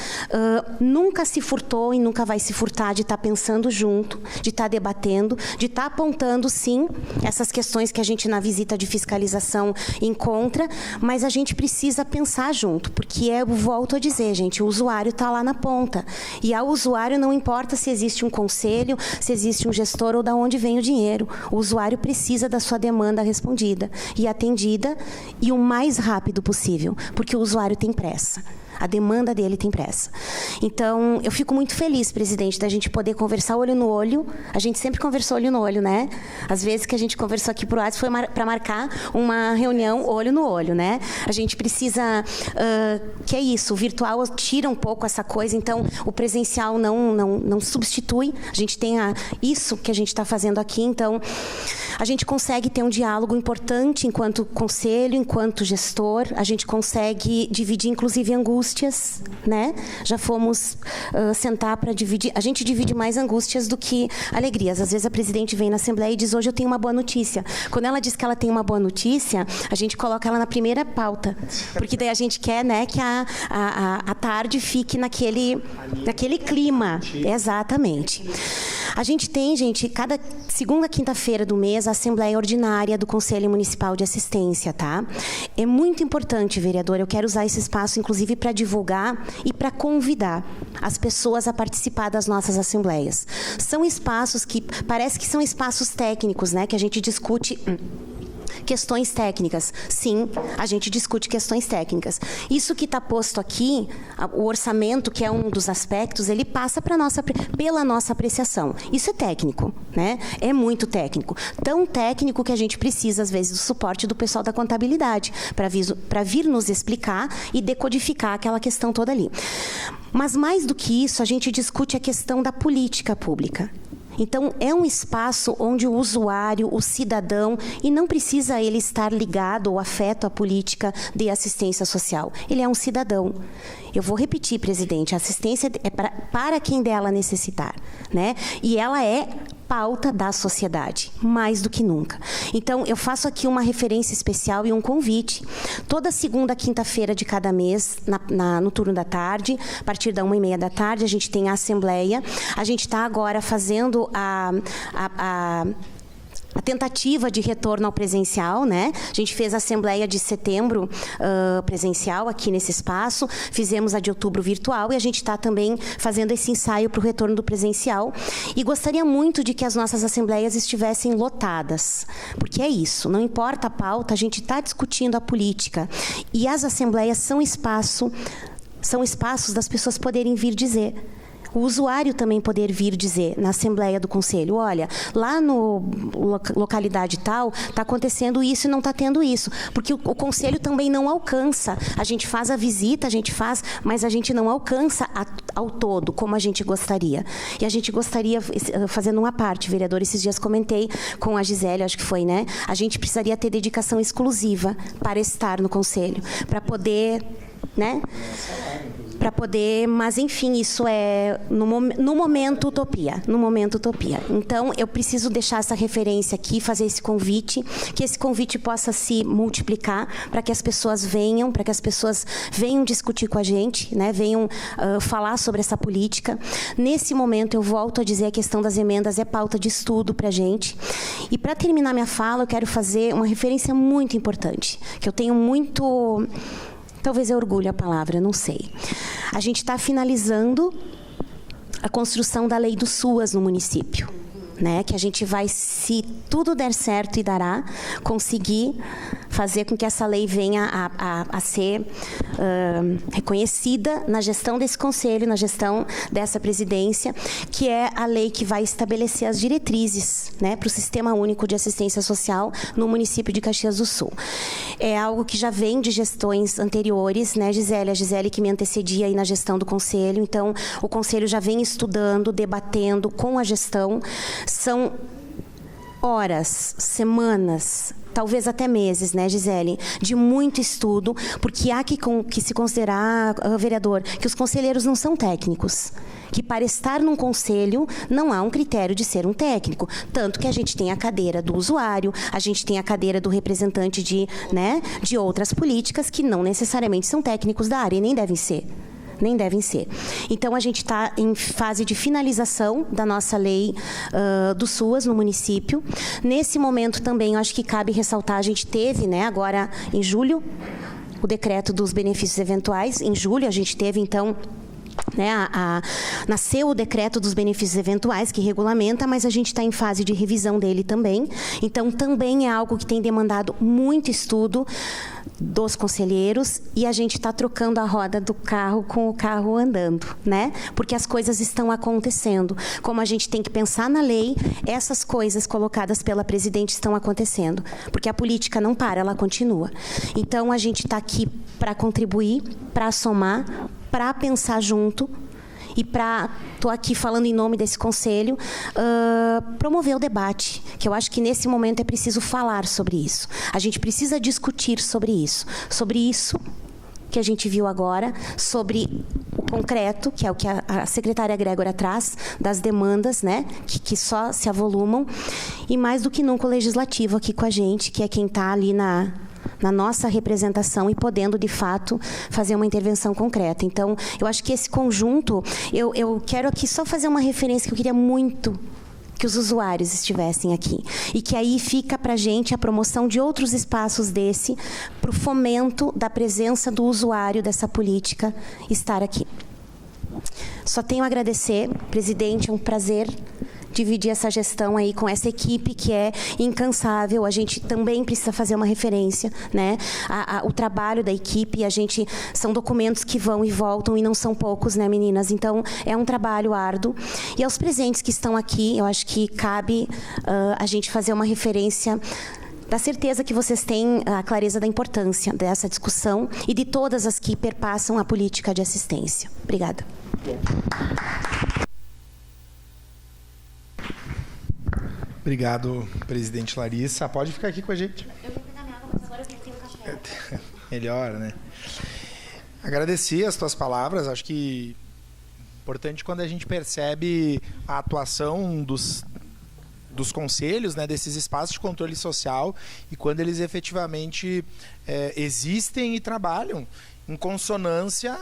nunca se furtou e nunca vai se furtar de estar pensando junto, de estar debatendo, de estar apontando, sim, essas questões que a gente na visita de fiscalização encontra, mas a gente precisa pensar junto, porque eu volto a dizer, gente, o usuário está lá na ponta. E ao usuário não importa se existe um conselho, se existe um gestor ou de onde vem o dinheiro. O usuário precisa da sua demanda respondida e atendida e o mais rápido possível, porque o usuário tem pressa. A demanda dele tem pressa. Então, eu fico muito feliz, presidente, da gente poder conversar olho no olho. A gente sempre conversou olho no olho, né? Às vezes que a gente conversou aqui por WhatsApp foi para marcar uma reunião olho no olho, né? A gente precisa... que é isso, o virtual tira um pouco essa coisa, então o presencial não substitui. A gente tem isso que a gente está fazendo aqui, então a gente consegue ter um diálogo importante enquanto conselho, enquanto gestor. A gente consegue dividir, inclusive, angústias, né? Já fomos sentar para dividir. A gente divide mais angústias do que alegrias. Às vezes a presidente vem na Assembleia e diz, hoje eu tenho uma boa notícia. Quando ela diz que ela tem uma boa notícia, a gente coloca ela na primeira pauta. Porque daí a gente quer, né, que a tarde fique naquele clima. Exatamente. A gente tem, gente, cada segunda quinta-feira do mês, a Assembleia Ordinária do Conselho Municipal de Assistência, tá? É muito importante, vereador, eu quero usar esse espaço, inclusive, para divulgar e para convidar as pessoas a participar das nossas assembleias. São espaços que, parece que são espaços técnicos, né? Que a gente discute... questões técnicas. Sim, a gente discute questões técnicas. Isso que está posto aqui, o orçamento, que é um dos aspectos, ele passa pela nossa apreciação. Isso é técnico, né? É muito técnico. Tão técnico que a gente precisa, às vezes, do suporte do pessoal da contabilidade para vir nos explicar e decodificar aquela questão toda ali. Mas, mais do que isso, a gente discute a questão da política pública. Então, é um espaço onde o usuário, o cidadão, e não precisa ele estar ligado ou afeto à política de assistência social. Ele é um cidadão. Eu vou repetir, presidente, a assistência é para quem dela necessitar, né? E ela é pauta da sociedade, mais do que nunca. Então, eu faço aqui uma referência especial e um convite. Toda segunda, quinta-feira de cada mês, no turno da tarde, a partir da 1h30 da tarde, a gente tem a assembleia. A gente está agora fazendo a tentativa de retorno ao presencial, né? A gente fez a Assembleia de setembro presencial aqui nesse espaço, fizemos a de outubro virtual e a gente está também fazendo esse ensaio para o retorno do presencial. E gostaria muito de que as nossas assembleias estivessem lotadas, porque é isso, não importa a pauta, a gente está discutindo a política. E as assembleias são espaços das pessoas poderem vir dizer. O usuário também poder vir dizer na Assembleia do Conselho, olha, lá no localidade tal, está acontecendo isso e não está tendo isso. Porque o Conselho também não alcança. A gente faz a visita, mas a gente não alcança ao todo, como a gente gostaria. E a gente gostaria, fazendo uma parte, vereador, esses dias comentei com a Gisele, acho que foi, né? A gente precisaria ter dedicação exclusiva para estar no Conselho, para poder né? Para poder, mas enfim, isso é no momento utopia, Então eu preciso deixar essa referência aqui, fazer esse convite, que esse convite possa se multiplicar para que as pessoas venham, discutir com a gente, né? Venham falar sobre essa política. Nesse momento eu volto a dizer, a questão das emendas é pauta de estudo para a gente. E para terminar minha fala, eu quero fazer uma referência muito importante, que eu tenho muito... Talvez é orgulho a palavra, não sei. A gente está finalizando a construção da lei do SUAS no município, né? Que a gente vai, se tudo der certo e dará, conseguir fazer com que essa lei venha a ser reconhecida na gestão desse conselho, na gestão dessa presidência, que é a lei que vai estabelecer as diretrizes, né, para o Sistema Único de Assistência Social no município de Caxias do Sul. É algo que já vem de gestões anteriores, né, Gisele? A Gisele que me antecedia aí na gestão do conselho. Então, o conselho já vem estudando, debatendo com a gestão. São horas, semanas, talvez até meses, né, Gisele, de muito estudo, porque há que se considerar, vereador, que os conselheiros não são técnicos, que para estar num conselho não há um critério de ser um técnico, tanto que a gente tem a cadeira do usuário, a gente tem a cadeira do representante de outras políticas que não necessariamente são técnicos da área e nem devem ser. Então, a gente está em fase de finalização da nossa lei do SUAS no município. Nesse momento também, eu acho que cabe ressaltar, a gente teve, né, agora em julho, o decreto dos benefícios eventuais. Em julho, a gente teve, então... nasceu o decreto dos benefícios eventuais que regulamenta, mas a gente está em fase de revisão dele também. Então, também é algo que tem demandado muito estudo dos conselheiros e a gente está trocando a roda do carro com o carro andando, né? Porque as coisas estão acontecendo. Como a gente tem que pensar na lei, essas coisas colocadas pela presidente estão acontecendo. Porque a política não para, ela continua. Então, a gente está aqui para contribuir, para somar, para pensar junto e estou aqui falando em nome desse conselho, promover o debate, que eu acho que nesse momento é preciso falar sobre isso. A gente precisa discutir sobre isso que a gente viu agora, sobre o concreto, que é o que a secretária Grégora traz, das demandas, né, que só se avolumam, e mais do que nunca o legislativo aqui com a gente, que é quem está ali na nossa representação e podendo, de fato, fazer uma intervenção concreta. Então, eu acho que esse conjunto... Eu quero aqui só fazer uma referência que eu queria muito que os usuários estivessem aqui. E que aí fica para a gente a promoção de outros espaços para o fomento da presença do usuário dessa política estar aqui. Só tenho a agradecer, presidente, é um prazer dividir essa gestão aí com essa equipe que é incansável. A gente também precisa fazer uma referência, né? O trabalho da equipe, são documentos que vão e voltam e não são poucos, né, meninas? Então, é um trabalho árduo. E aos presentes que estão aqui, eu acho que cabe a gente fazer uma referência da certeza que vocês têm a clareza da importância dessa discussão e de todas as que perpassam a política de assistência. Obrigada. Obrigado, presidente Larissa. Pode ficar aqui com a gente. Eu vou pegar minha água, mas agora eu tenho um café. Melhor, né? Agradecer as tuas palavras. Acho que é importante quando a gente percebe a atuação dos conselhos, né, desses espaços de controle social e quando eles efetivamente existem e trabalham em consonância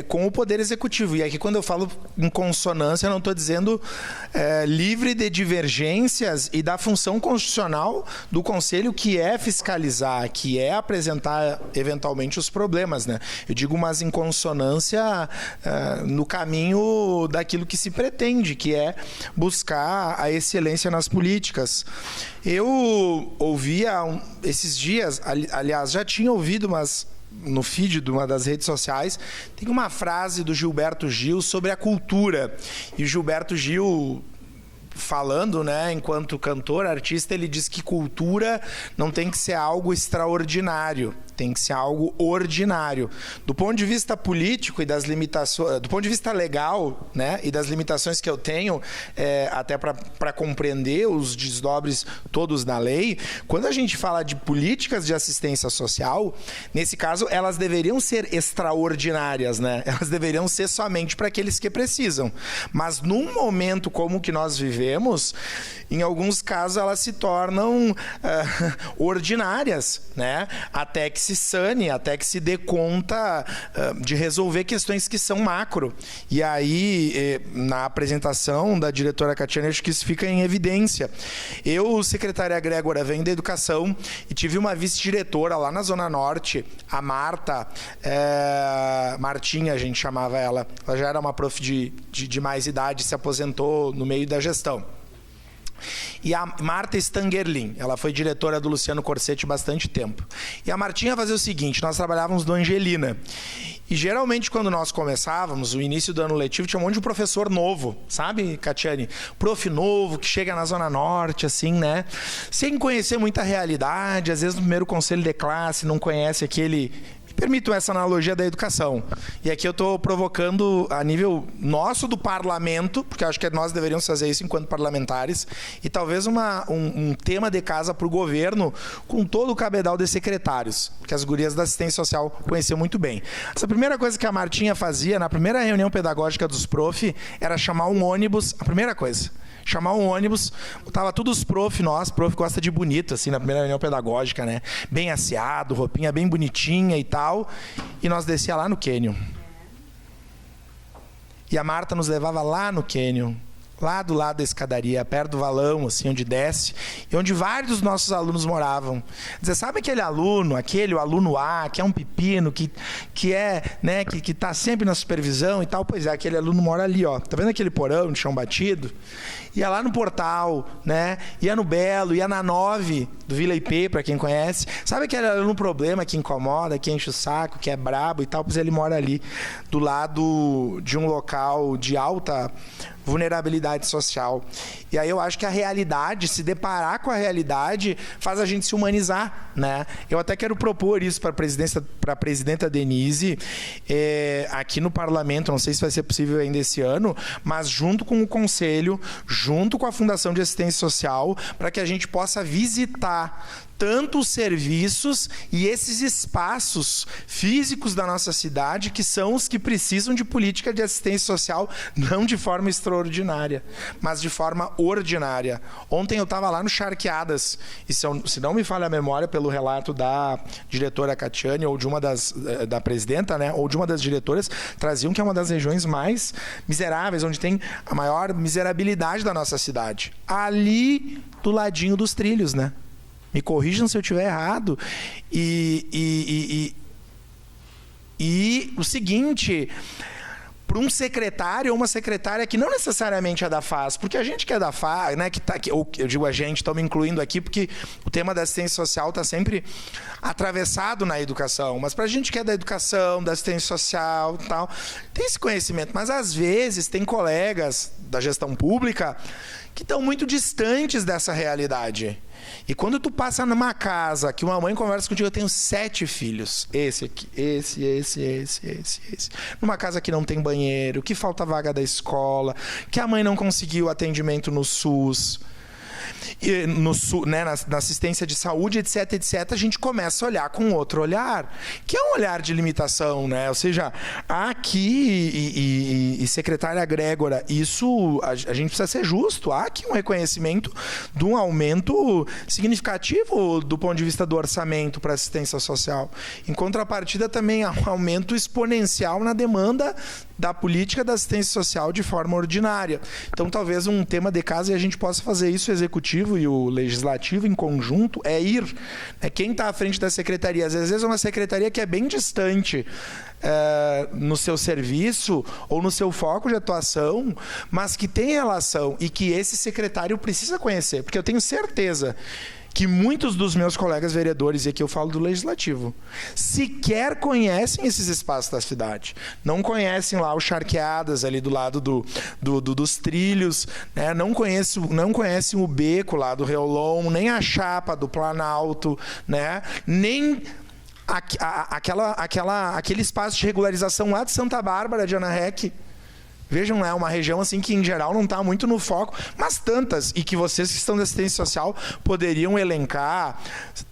com o Poder Executivo. E aqui, quando eu falo em consonância, eu não estou dizendo livre de divergências e da função constitucional do Conselho, que é fiscalizar, que é apresentar, eventualmente, os problemas, né? Eu digo, mas em consonância no caminho daquilo que se pretende, que é buscar a excelência nas políticas. Eu ouvi esses dias, aliás, já tinha ouvido, mas no feed de uma das redes sociais, tem uma frase do Gilberto Gil sobre a cultura. E o Gilberto Gil falando, né, enquanto cantor, artista, ele diz que cultura não tem que ser algo extraordinário, tem que ser algo ordinário. Do ponto de vista político e das limitações, do ponto de vista legal, né, e das limitações que eu tenho, até para compreender os desdobres todos da lei, quando a gente fala de políticas de assistência social, nesse caso, elas deveriam ser extraordinárias, né? Elas deveriam ser somente para aqueles que precisam. Mas num momento como o que nós vivemos, em alguns casos elas se tornam ordinárias, né? Até que se sane, até que se dê conta de resolver questões que são macro. E aí, na apresentação da diretora Catiane, acho que isso fica em evidência. Eu, secretária Grégora, venho da educação e tive uma vice-diretora lá na Zona Norte, a Marta, Martinha a gente chamava ela. Ela já era uma prof de mais idade, se aposentou no meio da gestão. E a Marta Stangerlin, ela foi diretora do Luciano Corsetti bastante tempo. E a Martinha fazia o seguinte, nós trabalhávamos no Angelina. E geralmente quando nós começávamos, o início do ano letivo, tinha um monte de professor novo, sabe, Catiane? Prof novo, que chega na Zona Norte, assim, né? Sem conhecer muita realidade, às vezes no primeiro conselho de classe não conhece aquele... Permito essa analogia da educação. E aqui eu estou provocando a nível nosso do parlamento, porque acho que nós deveríamos fazer isso enquanto parlamentares, e talvez um tema de casa para o governo com todo o cabedal de secretários, que as gurias da assistência social conheciam muito bem. Essa primeira coisa que a Martinha fazia na primeira reunião pedagógica dos prof era chamar um ônibus, a primeira coisa. Chamar um ônibus, tava todos os prof gosta de bonito, assim, na primeira reunião pedagógica, né? Bem asseado, roupinha bem bonitinha e tal. E nós descia lá no Canyon. E a Marta nos levava lá no Canyon, lá do lado da escadaria, perto do valão, assim, onde desce, e onde vários dos nossos alunos moravam. Dizer, sabe aquele aluno, o aluno A, que é um pepino, que é, né, que está sempre na supervisão e tal? Pois é, aquele aluno mora ali, ó. Tá vendo aquele porão de chão batido? Ia lá no Portal, né? Ia no Belo, ia na 9 do Vila IP, para quem conhece. Sabe aquele aluno problema que incomoda, que enche o saco, que é brabo e tal? Pois ele mora ali, do lado de um local de alta vulnerabilidade social. E aí eu acho que a realidade, se deparar com a realidade, faz a gente se humanizar, né? Eu até quero propor isso para a presidenta Denise, aqui no parlamento, não sei se vai ser possível ainda esse ano, mas junto com o Conselho, junto com a Fundação de Assistência Social, para que a gente possa visitar tanto os serviços e esses espaços físicos da nossa cidade, que são os que precisam de política de assistência social, não de forma extraordinária, mas de forma ordinária. Ontem eu estava lá no Charqueadas, e se não me falha a memória, pelo relato da diretora Catiane, ou de uma da presidenta, né, ou de uma das diretoras, traziam que é uma das regiões mais miseráveis, onde tem a maior miserabilidade da nossa cidade. Ali, do ladinho dos trilhos, né? Me corrijam se eu estiver errado. E o seguinte, para um secretário ou uma secretária que não necessariamente é da FAS, porque a gente que é da FAS, né, ou eu digo a gente, estou me incluindo aqui, porque o tema da assistência social está sempre atravessado na educação, mas para a gente que é da educação, da assistência social e tal, tem esse conhecimento, mas às vezes tem colegas da gestão pública que estão muito distantes dessa realidade. E quando tu passa numa casa que uma mãe conversa contigo, eu tenho 7 filhos. Esse aqui, esse. Numa casa que não tem banheiro, que falta vaga da escola, que a mãe não conseguiu atendimento no SUS, né, na assistência de saúde, etc, a gente começa a olhar com outro olhar, que é um olhar de limitação, né? Ou seja, aqui, e secretária Grégora, isso a gente precisa ser justo, há aqui um reconhecimento de um aumento significativo do ponto de vista do orçamento para assistência social. Em contrapartida, também há um aumento exponencial na demanda da política da assistência social de forma ordinária. Então, talvez um tema de casa, e a gente possa fazer isso, o executivo e o legislativo em conjunto, é ir. Quem está à frente da secretaria, às vezes é uma secretaria que é bem distante no seu serviço ou no seu foco de atuação, mas que tem relação e que esse secretário precisa conhecer, porque eu tenho certeza que muitos dos meus colegas vereadores, e aqui eu falo do Legislativo, sequer conhecem esses espaços da cidade. Não conhecem lá o Charqueadas, ali do lado dos trilhos, né? Não conhecem o beco lá do Reolon, nem a chapa do Planalto, né? Nem aquele espaço de regularização lá de Santa Bárbara, de Ana Rec. Vejam, é uma região assim que, em geral, não está muito no foco, mas tantas, e que vocês que estão da assistência social poderiam elencar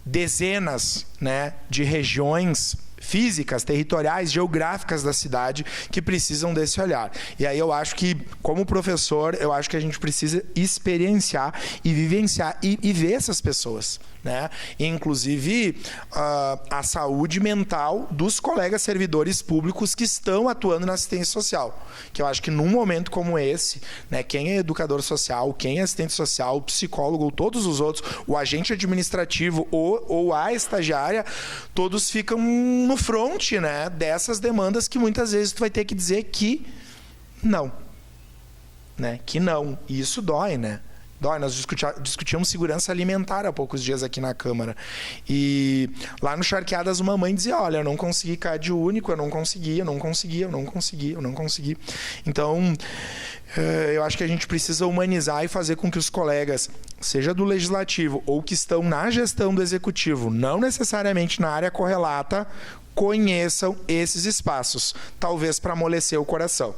dezenas, né, de regiões físicas, territoriais, geográficas da cidade que precisam desse olhar. E aí eu acho que, como professor, eu acho que a gente precisa experienciar e vivenciar e ver essas pessoas, né? E, inclusive, a saúde mental dos colegas servidores públicos que estão atuando na assistência social. Que eu acho que num momento como esse, né, quem é educador social, quem é assistente social, o psicólogo, ou todos os outros, o agente administrativo ou a estagiária, todos ficam no front, né, dessas demandas que muitas vezes tu vai ter que dizer que não. Né? Que não. E isso dói, né? Dói. Nós discutíamos segurança alimentar há poucos dias aqui na Câmara. E lá no Charqueadas uma mãe dizia, olha, eu não consegui CAD único, eu não consegui. Então, eu acho que a gente precisa humanizar e fazer com que os colegas, seja do Legislativo ou que estão na gestão do Executivo, não necessariamente na área correlata, conheçam esses espaços, talvez para amolecer o coração.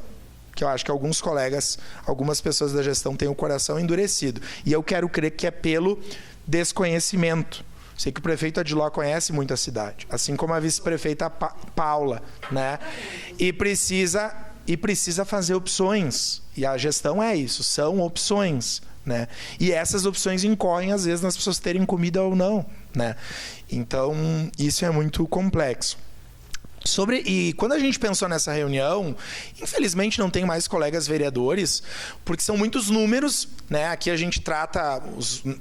Que eu acho que alguns colegas, algumas pessoas da gestão têm o coração endurecido. E eu quero crer que é pelo desconhecimento. Sei que o prefeito Adiló conhece muito a cidade, assim como a vice-prefeita Paula, né? E precisa fazer opções. E a gestão é isso, são opções, né? E essas opções incorrem, às vezes, nas pessoas terem comida ou não, né? Então, isso é muito complexo. E quando a gente pensou nessa reunião, infelizmente não tem mais colegas vereadores, porque são muitos números, né? Aqui a gente trata,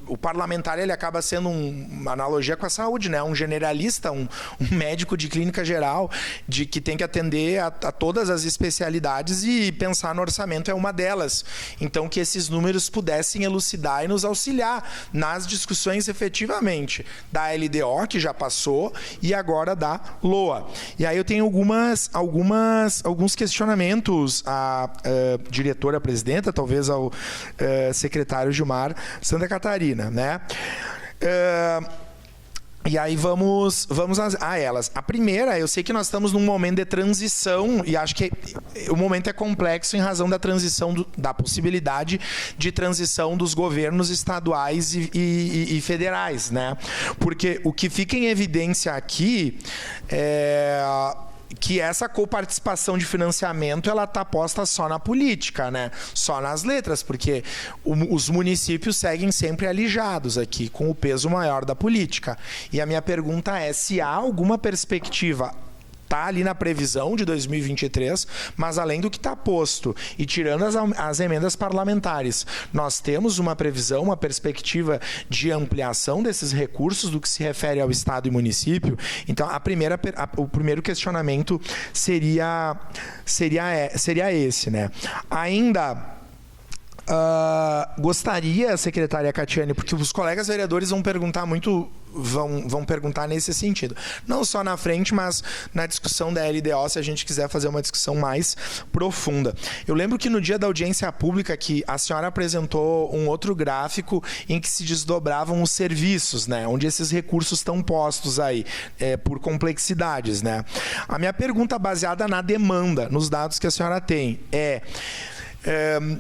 o parlamentar ele acaba sendo uma analogia com a saúde, né? Um generalista, um médico de clínica geral, que tem que atender a todas as especialidades, e pensar no orçamento é uma delas. Então, que esses números pudessem elucidar e nos auxiliar nas discussões efetivamente da LDO, que já passou, e agora da LOA. E aí eu tenho alguns questionamentos à diretora presidenta, talvez ao secretário Gilmar Santa Catarina, né? E aí vamos a elas. A primeira, eu sei que nós estamos num momento de transição, e acho que o momento é complexo em razão da transição, da possibilidade de transição dos governos estaduais e federais, né? Porque o que fica em evidência aqui é que essa coparticipação de financiamento ela está posta só na política, né? Só nas letras, porque os municípios seguem sempre alijados aqui, com o peso maior da política. E a minha pergunta é se há alguma perspectiva, está ali na previsão de 2023, mas além do que está posto e tirando as emendas parlamentares, nós temos uma previsão, uma perspectiva de ampliação desses recursos do que se refere ao Estado e município. Então, o primeiro questionamento seria esse, né? Ainda gostaria, secretária Catiane, porque os colegas vereadores vão perguntar muito, vão perguntar nesse sentido. Não só na frente, mas na discussão da LDO, se a gente quiser fazer uma discussão mais profunda. Eu lembro que no dia da audiência pública que a senhora apresentou um outro gráfico em que se desdobravam os serviços, né? Onde esses recursos estão postos aí, por complexidades, né? A minha pergunta baseada na demanda, nos dados que a senhora tem,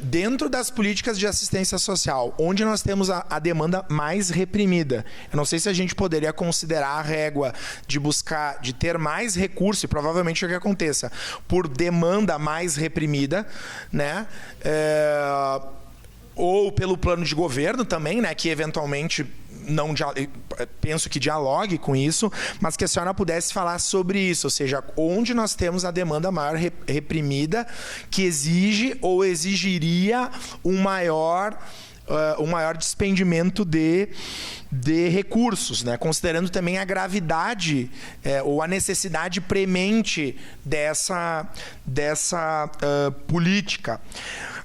dentro das políticas de assistência social, onde nós temos a demanda mais reprimida, eu não sei se a gente poderia considerar a régua de ter mais recurso, e provavelmente é o que aconteça, por demanda mais reprimida, né? Ou pelo plano de governo também, né? Que eventualmente penso que dialogue com isso, mas que a senhora pudesse falar sobre isso, ou seja, onde nós temos a demanda maior reprimida que exige ou exigiria um maior despendimento de recursos, né? Considerando também a gravidade ou a necessidade premente dessa política.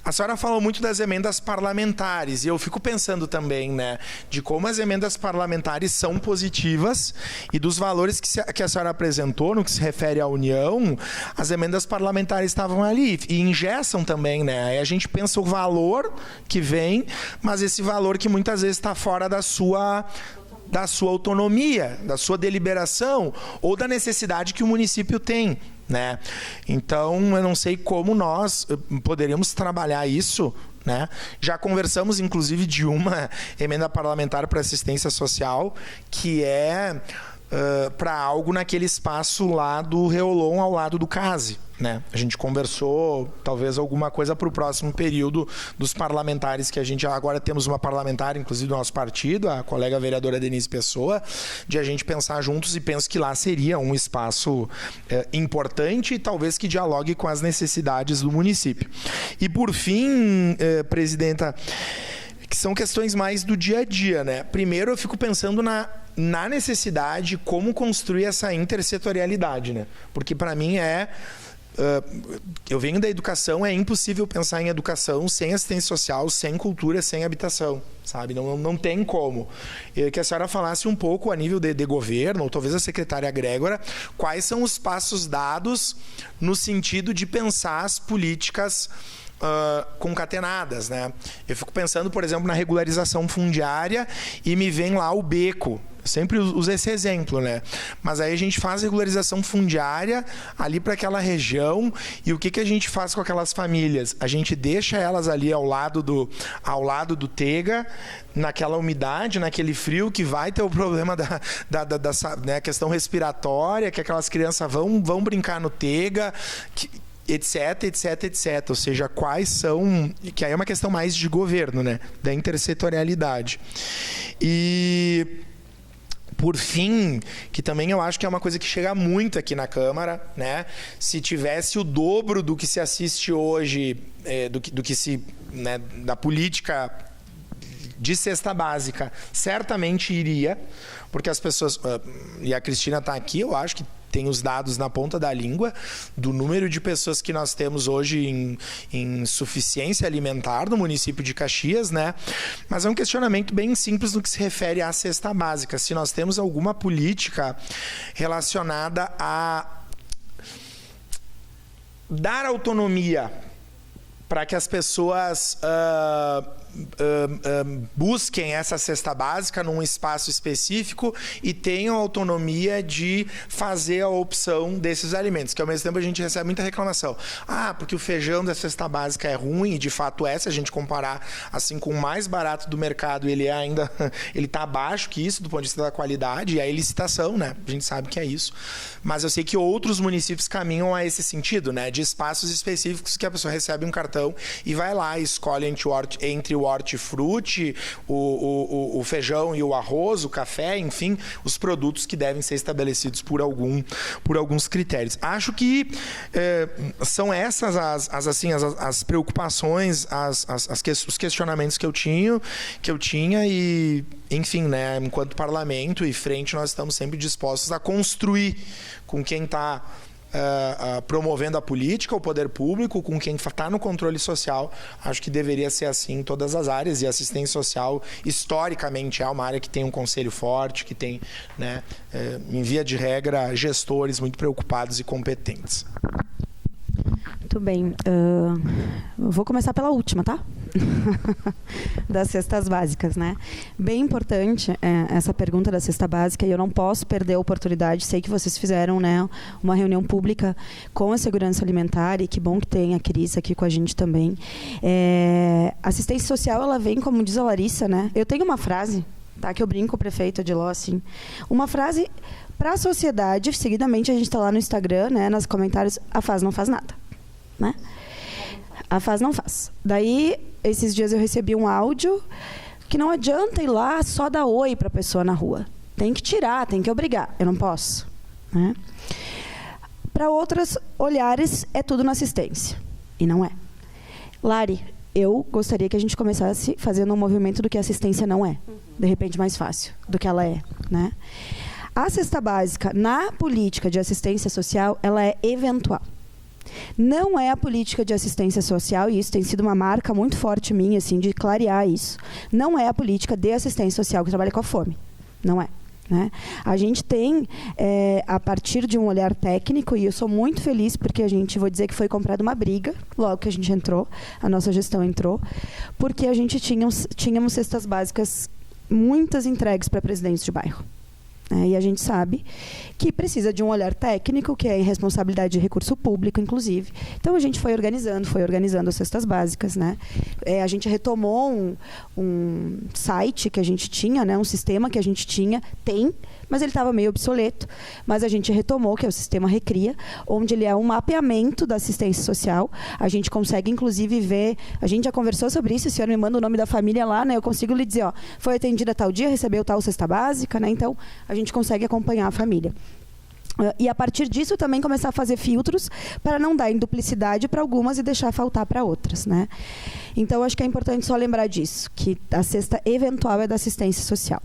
A senhora falou muito das emendas parlamentares, e eu fico pensando também, né, de como as emendas parlamentares são positivas e dos valores que a senhora apresentou no que se refere à União, as emendas parlamentares estavam ali e engessam também, né? Aí a gente pensa o valor que vem, mas esse valor que muitas vezes está fora da sua autonomia, da sua deliberação ou da necessidade que o município tem, né? Então, eu não sei como nós poderíamos trabalhar isso, né? Já conversamos, inclusive, de uma emenda parlamentar para assistência social, que é para algo naquele espaço lá do Reolon, ao lado do CASE, né? A gente conversou, talvez, alguma coisa para o próximo período dos parlamentares, que a gente agora temos uma parlamentar, inclusive do nosso partido, a colega vereadora Denise Pessoa, de a gente pensar juntos, e penso que lá seria um espaço importante e talvez que dialogue com as necessidades do município. E, por fim, presidenta, que são questões mais do dia a dia, né? Primeiro, eu fico pensando na necessidade, como construir essa intersetorialidade, né? Porque, para mim, eu venho da educação, é impossível pensar em educação sem assistência social, sem cultura, sem habitação, sabe? Não tem como. Eu queria que a senhora falasse um pouco a nível de governo, ou talvez a secretária Grégora, quais são os passos dados no sentido de pensar as políticas concatenadas, né? Eu fico pensando, por exemplo, na regularização fundiária e me vem lá o beco. Eu sempre uso esse exemplo, né? Mas aí a gente faz regularização fundiária ali para aquela região, e o que a gente faz com aquelas famílias? A gente deixa elas ali ao lado do Tega, naquela umidade, naquele frio, que vai ter o problema da né, questão respiratória, que aquelas crianças vão brincar no Tega, etc, etc, etc. Ou seja, quais são... Que aí é uma questão mais de governo, né? Da intersetorialidade. E, por fim, que também eu acho que é uma coisa que chega muito aqui na Câmara, né? Se tivesse o dobro do que se assiste hoje, do que se... né, da política de cesta básica, certamente iria, porque as pessoas... E a Cristina está aqui, eu acho que tem os dados na ponta da língua do número de pessoas que nós temos hoje em suficiência alimentar no município de Caxias, né? Mas é um questionamento bem simples no que se refere à cesta básica. Se nós temos alguma política relacionada a dar autonomia para que as pessoas busquem essa cesta básica num espaço específico e tenham autonomia de fazer a opção desses alimentos, que ao mesmo tempo a gente recebe muita reclamação. Porque o feijão da cesta básica é ruim, e de fato se a gente comparar assim com o mais barato do mercado, ele está abaixo que isso do ponto de vista da qualidade, e a licitação, né? A gente sabe que é isso. Mas eu sei que outros municípios caminham a esse sentido, né? De espaços específicos que a pessoa recebe um cartão e vai lá e escolhe entre o hortifruti, o feijão e o arroz, o café, enfim, os produtos que devem ser estabelecidos por alguns critérios. Acho que são essas as preocupações, os questionamentos que eu tinha e, enfim, né, enquanto parlamento e frente, nós estamos sempre dispostos a construir com quem está promovendo a política, o poder público, com quem está no controle social. Acho que deveria ser assim em todas as áreas, e a assistência social, historicamente, é uma área que tem um conselho forte, que tem, né, em via de regra, gestores muito preocupados e competentes. Muito bem. Vou começar pela última, tá? Das cestas básicas, né? Bem importante essa pergunta da cesta básica, e eu não posso perder a oportunidade. Sei que vocês fizeram, né, uma reunião pública com a segurança alimentar, e que bom que tem a Cris aqui com a gente também. Assistência social, ela vem, como diz a Larissa, né? Eu tenho uma frase, tá, que eu brinco com o prefeito Adiló, assim, uma frase para a sociedade. Seguidamente a gente está lá no Instagram, né, nos comentários: a FAS não faz nada, né? A FAS não faz. Daí, esses dias eu recebi um áudio que não adianta ir lá só dar oi para a pessoa na rua. Tem que tirar, tem que obrigar. Eu não posso, né? Para outros olhares, é tudo na assistência. E não é. Lari, eu gostaria que a gente começasse fazendo um movimento do que a assistência não é. De repente, mais fácil do que ela é, né? A cesta básica, na política de assistência social, ela é eventual. Não é a política de assistência social, e isso tem sido uma marca muito forte minha, assim, de clarear isso. Não é a política de assistência social que trabalha com a fome. Não é. Né? A gente tem, a partir de um olhar técnico, e eu sou muito feliz porque vou dizer que foi comprada uma briga, logo que a gente entrou, a nossa gestão entrou, porque a gente tínhamos cestas básicas, muitas entregues para presidentes de bairro. E a gente sabe que precisa de um olhar técnico, que é responsabilidade de recurso público, inclusive. Então, a gente foi organizando as cestas básicas. Né? A gente retomou um site que a gente tinha, né? Um sistema que a gente tem, mas ele estava meio obsoleto. Mas a gente retomou, que é o sistema Recria, onde ele é um mapeamento da assistência social. A gente consegue, inclusive, ver... A gente já conversou sobre isso, o senhor me manda o nome da família lá, né? Eu consigo lhe dizer, foi atendida tal dia, recebeu tal cesta básica, né? Então, a gente consegue acompanhar a família. E, a partir disso, também começar a fazer filtros para não dar em duplicidade para algumas e deixar faltar para outras. Né? Então, acho que é importante só lembrar disso, que a cesta eventual é da assistência social.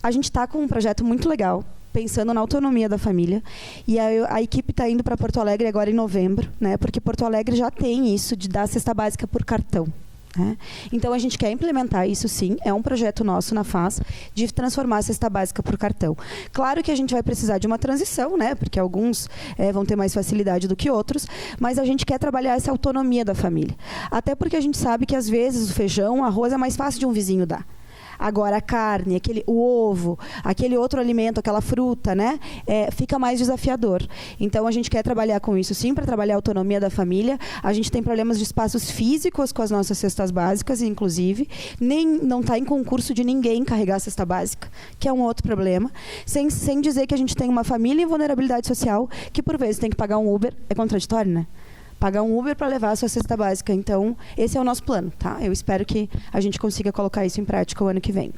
A gente está com um projeto muito legal, pensando na autonomia da família, e a equipe está indo para Porto Alegre agora em novembro, né? Porque Porto Alegre já tem isso de dar cesta básica por cartão. Então, a gente quer implementar isso, sim. É um projeto nosso na FAS de transformar a cesta básica por cartão. Claro que a gente vai precisar de uma transição, né? Porque alguns vão ter mais facilidade do que outros, mas a gente quer trabalhar essa autonomia da família. Até porque a gente sabe que, às vezes, o feijão, o arroz é mais fácil de um vizinho dar. Agora, a carne, o ovo, aquele outro alimento, aquela fruta, né? Fica mais desafiador. Então, a gente quer trabalhar com isso, sim, para trabalhar a autonomia da família. A gente tem problemas de espaços físicos com as nossas cestas básicas, inclusive. Não está em concurso de ninguém carregar a cesta básica, que é um outro problema. Sem dizer que a gente tem uma família em vulnerabilidade social que, por vezes, tem que pagar um Uber. É contraditório, né? Pagar um Uber para levar a sua cesta básica. Então, esse é o nosso plano. Tá? Eu espero que a gente consiga colocar isso em prática o ano que vem.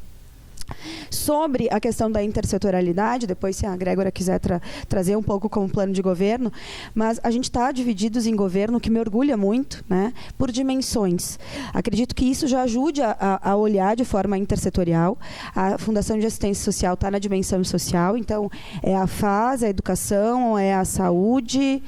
Sobre a questão da intersetorialidade, depois, se a Grégora quiser trazer um pouco como plano de governo, mas a gente está divididos em governo, que me orgulha muito, né, por dimensões. Acredito que isso já ajude a olhar de forma intersetorial. A Fundação de Assistência Social está na dimensão social, então, é a FAS, a educação, é a saúde,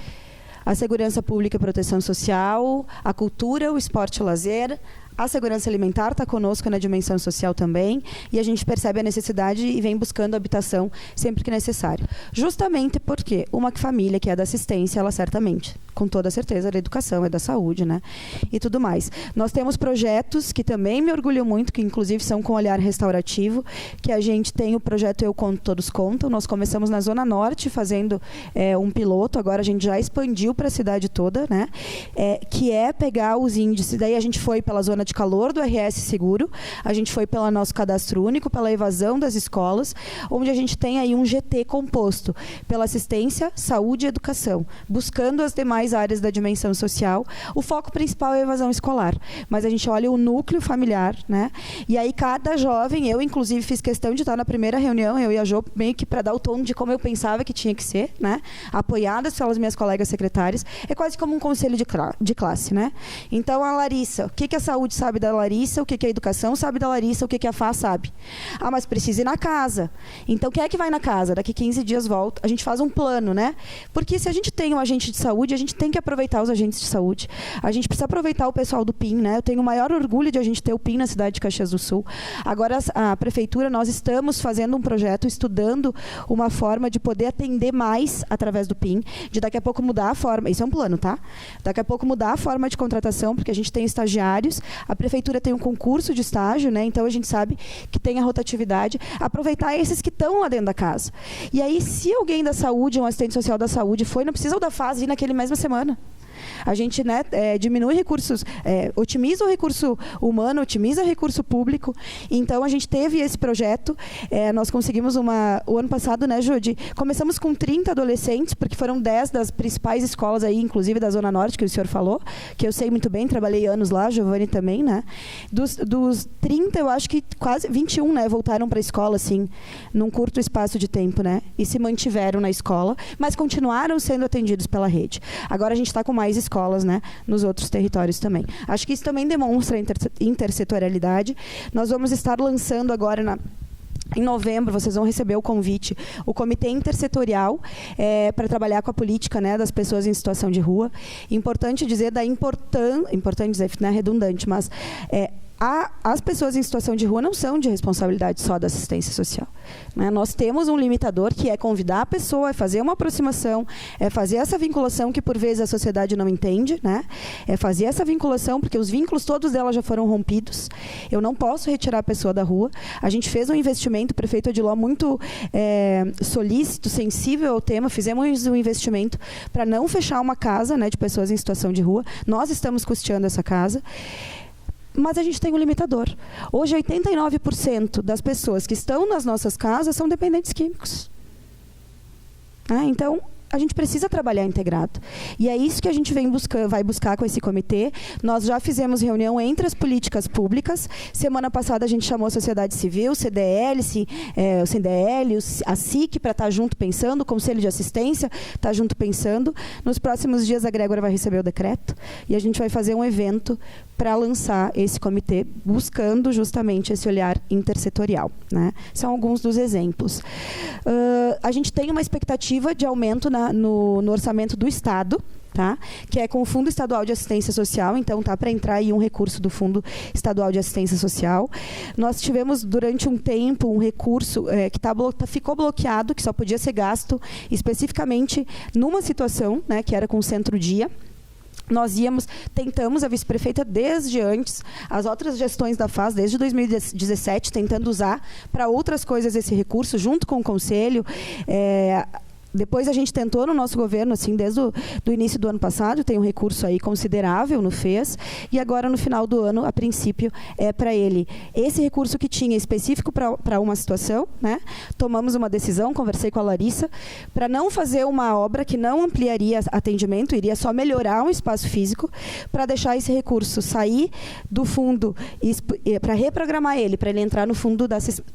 a segurança pública e proteção social, a cultura, o esporte e o lazer. A segurança alimentar está conosco na dimensão social também, e a gente percebe a necessidade e vem buscando habitação sempre que necessário. Justamente porque uma família que é da assistência, ela certamente, com toda certeza, é da educação, é da saúde, né? E tudo mais. Nós temos projetos que também me orgulham muito, que inclusive são com olhar restaurativo, que a gente tem o projeto Eu Conto, Todos Contam. Nós começamos na Zona Norte fazendo um piloto, agora a gente já expandiu para a cidade toda, né? Que é pegar os índices, daí a gente foi pela zona de calor do RS Seguro, a gente foi pelo nosso cadastro único, pela evasão das escolas, onde a gente tem aí um GT composto pela assistência, saúde e educação, buscando as demais áreas da dimensão social. O foco principal é a evasão escolar, mas a gente olha o núcleo familiar, né? E aí cada jovem, eu inclusive fiz questão de estar na primeira reunião, eu e a Jo, meio que para dar o tom de como eu pensava que tinha que ser, né? Apoiadas pelas minhas colegas secretárias, é quase como um conselho de classe, né? Então, a Larissa, o que a saúde sabe da Larissa, o que a educação sabe da Larissa, o que a FAS sabe. Mas precisa ir na casa. Então, quem é que vai na casa? Daqui 15 dias volta. A gente faz um plano, né? Porque se a gente tem um agente de saúde, a gente tem que aproveitar os agentes de saúde. A gente precisa aproveitar o pessoal do PIN, né? Eu tenho o maior orgulho de a gente ter o PIN na cidade de Caxias do Sul. Agora, a prefeitura, nós estamos fazendo um projeto, estudando uma forma de poder atender mais através do PIN, de daqui a pouco mudar a forma. Isso é um plano, tá? Daqui a pouco mudar a forma de contratação, porque a gente tem estagiários, a prefeitura tem um concurso de estágio, né? Então a gente sabe que tem a rotatividade, aproveitar esses que estão lá dentro da casa. E aí, se alguém da saúde, um assistente social da saúde não precisa o da FAS ir naquele mesma semana. A gente, né, diminui recursos, otimiza o recurso humano, otimiza o recurso público. Então, a gente teve esse projeto. Nós conseguimos o ano passado, né, Judy? Começamos com 30 adolescentes, porque foram 10 das principais escolas aí, inclusive da Zona Norte, que o senhor falou, que eu sei muito bem, trabalhei anos lá, Giovanni também, né? Dos 30, eu acho que quase 21, né, voltaram para a escola, assim, num curto espaço de tempo, né? E se mantiveram na escola, mas continuaram sendo atendidos pela rede. Agora a gente está com mais escolas, né, nos outros territórios também. Acho que isso também demonstra a intersetorialidade. Nós vamos estar lançando agora Em novembro, vocês vão receber o convite, o Comitê Intersetorial, para trabalhar com a política, né, das pessoas em situação de rua. Importante dizer importante dizer, não é redundante, mas as pessoas em situação de rua não são de responsabilidade só da assistência social, né? Nós temos um limitador, que é convidar a pessoa, é fazer uma aproximação, é fazer essa vinculação que por vezes a sociedade não entende, né? É fazer essa vinculação, porque os vínculos todos dela já foram rompidos. Eu não posso retirar a pessoa da rua. A gente fez um investimento, o prefeito Odiló muito solícito, sensível ao tema, fizemos um investimento para não fechar uma casa, né, de pessoas em situação de rua. Nós estamos custeando essa casa. Mas a gente tem um limitador. Hoje, 89% das pessoas que estão nas nossas casas são dependentes químicos. Então, a gente precisa trabalhar integrado. E é isso que a gente vai buscar com esse comitê. Nós já fizemos reunião entre as políticas públicas. Semana passada a gente chamou a sociedade civil, o CDL, o CDL, a SIC, para estar junto pensando, o Conselho de Assistência está junto pensando. Nos próximos dias a Grégora vai receber o decreto e a gente vai fazer um evento para lançar esse comitê, buscando justamente esse olhar intersetorial, né? São alguns dos exemplos. A gente tem uma expectativa de aumento no orçamento do Estado, tá? Que é com o Fundo Estadual de Assistência Social. Então, tá para entrar aí um recurso do Fundo Estadual de Assistência Social. Nós tivemos, durante um tempo, um recurso que ficou bloqueado, que só podia ser gasto especificamente numa situação, né, que era com o Centro-Dia. Nós tentamos, a vice-prefeita desde antes, as outras gestões da FAS, desde 2017, tentando usar para outras coisas esse recurso, junto com o Conselho. Depois a gente tentou no nosso governo, assim, desde o início do ano passado, tem um recurso aí considerável no FES, e agora no final do ano, a princípio, é para ele. Esse recurso que tinha específico para uma situação, né? Tomamos uma decisão, conversei com a Larissa, para não fazer uma obra que não ampliaria atendimento, iria só melhorar um espaço físico, para deixar esse recurso sair do fundo, para reprogramar ele, para ele entrar no Fundo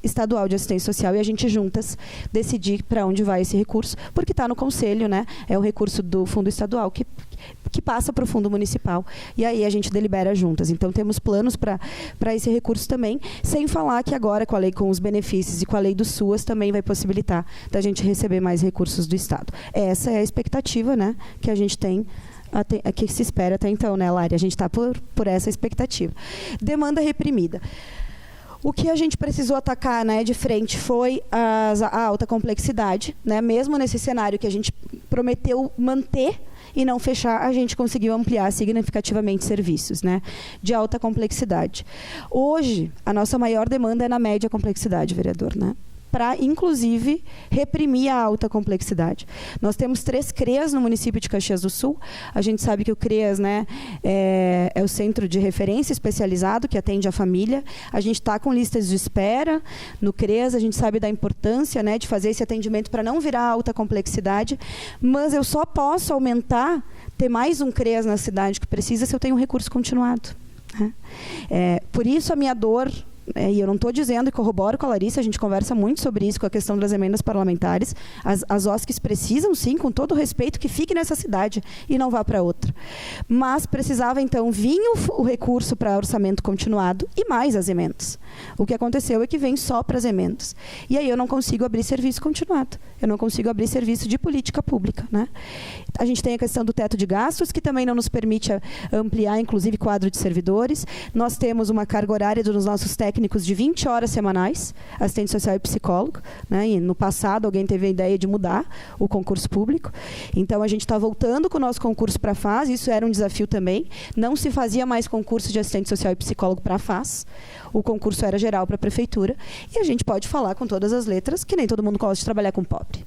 Estadual de Assistência Social e a gente juntas decidir para onde vai esse recurso, porque está no Conselho, né? É o recurso do Fundo Estadual que passa para o Fundo Municipal. E aí a gente delibera juntas. Então, temos planos para esse recurso também, sem falar que agora, com a lei com os benefícios e com a lei do SUAS, também vai possibilitar da gente receber mais recursos do Estado. Essa é a expectativa, né, que a gente tem, que se espera até então, né, Lari? A gente está por essa expectativa. Demanda reprimida. O que a gente precisou atacar, né, de frente foi a alta complexidade, né? Mesmo nesse cenário que a gente prometeu manter e não fechar, a gente conseguiu ampliar significativamente serviços, né, de alta complexidade. Hoje, a nossa maior demanda é na média complexidade, vereador, né? Para, inclusive, reprimir a alta complexidade. Nós temos 3 CREAs no município de Caxias do Sul. A gente sabe que o CREAS, né, é o Centro de Referência Especializado, que atende a família. A gente está com listas de espera no CREAS. A gente sabe da importância, né, de fazer esse atendimento para não virar alta complexidade. Mas eu só posso aumentar, ter mais um CREAS na cidade que precisa, se eu tenho um recurso continuado, né? Por isso, a minha dor... e eu não estou dizendo, e corroboro com a Larissa, a gente conversa muito sobre isso, com a questão das emendas parlamentares. As OSCs precisam, sim, com todo o respeito, que fique nessa cidade e não vá para outra. Mas precisava, então, vir o recurso para orçamento continuado e mais as emendas. O que aconteceu é que vem só para as emendas. E aí eu não consigo abrir serviço continuado. Eu não consigo abrir serviço de política pública, né? A gente tem a questão do teto de gastos, que também não nos permite ampliar, inclusive, quadro de servidores. Nós temos uma carga horária dos nossos técnicos de 20 horas semanais, assistente social e psicólogo, né? E no passado alguém teve a ideia de mudar o concurso público. Então a gente está voltando com o nosso concurso para a FAS, isso era um desafio também. Não se fazia mais concurso de assistente social e psicólogo para a FAS. O concurso era geral para a prefeitura. E a gente pode falar com todas as letras que nem todo mundo gosta de trabalhar com pobre,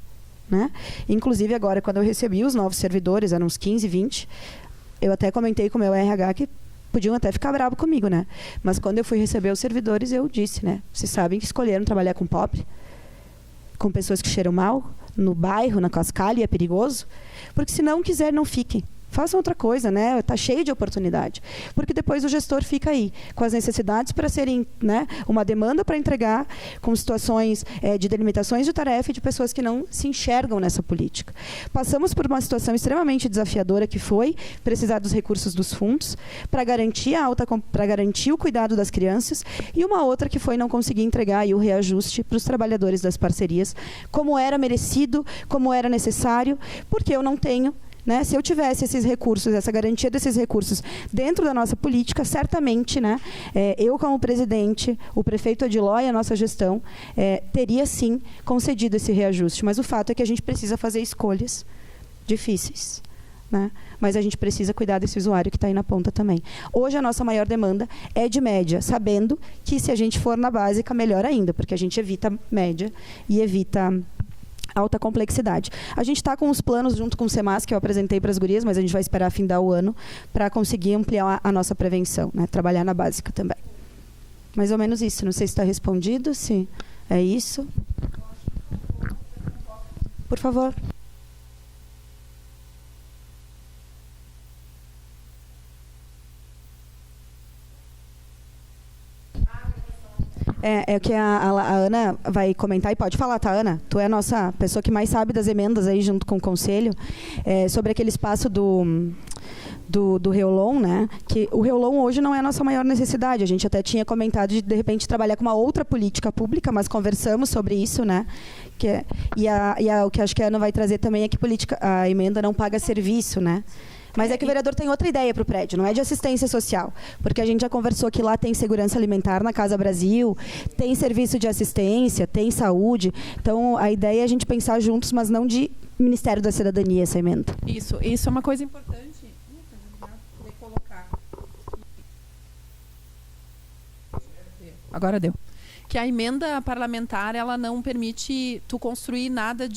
né? Inclusive agora, quando eu recebi os novos servidores, eram uns 15, 20, eu até comentei com o meu RH que podiam até ficar bravo comigo, né? Mas quando eu fui receber os servidores, eu disse, né? Vocês sabem que escolheram trabalhar com pobre? Com pessoas que cheiram mal? No bairro, na cascalha, é perigoso? Porque se não quiser, não fiquem. Façam outra coisa, né? Está cheio de oportunidade. Porque depois o gestor fica aí, com as necessidades para serem, né, uma demanda para entregar, com situações de delimitações de tarefa e de pessoas que não se enxergam nessa política. Passamos por uma situação extremamente desafiadora, que foi precisar dos recursos dos fundos para garantir para garantir o cuidado das crianças, e uma outra que foi não conseguir entregar aí o reajuste para os trabalhadores das parcerias, como era merecido, como era necessário, porque eu não tenho, né? Se eu tivesse esses recursos, essa garantia desses recursos dentro da nossa política, certamente, né, eu como presidente, o prefeito Adiló e a nossa gestão teria sim concedido esse reajuste. Mas o fato é que a gente precisa fazer escolhas difíceis, né? Mas a gente precisa cuidar desse usuário que está aí na ponta também. Hoje a nossa maior demanda é de média, sabendo que se a gente for na básica, melhor ainda, porque a gente evita média e evita alta complexidade. A gente está com os planos junto com o SEMAS, que eu apresentei para as gurias, mas a gente vai esperar findar o ano para conseguir ampliar a nossa prevenção, né? Trabalhar na básica também. Mais ou menos isso. Não sei se está respondido, se é isso. Por favor. É o que a Ana vai comentar, e pode falar, tá, Ana? Tu é a nossa pessoa que mais sabe das emendas aí, junto com o Conselho, sobre aquele espaço do Reolon, né? Que o Reolon hoje não é a nossa maior necessidade. A gente até tinha comentado de repente, trabalhar com uma outra política pública, mas conversamos sobre isso, né? O que acho que a Ana vai trazer também é que a emenda não paga serviço, né? Mas é que o vereador tem outra ideia para o prédio, não é de assistência social. Porque a gente já conversou que lá tem segurança alimentar na Casa Brasil, tem serviço de assistência, tem saúde. Então, a ideia é a gente pensar juntos, mas não de Ministério da Cidadania, essa emenda. Isso é uma coisa importante de colocar. Agora deu. Que a emenda parlamentar, ela não permite tu construir nada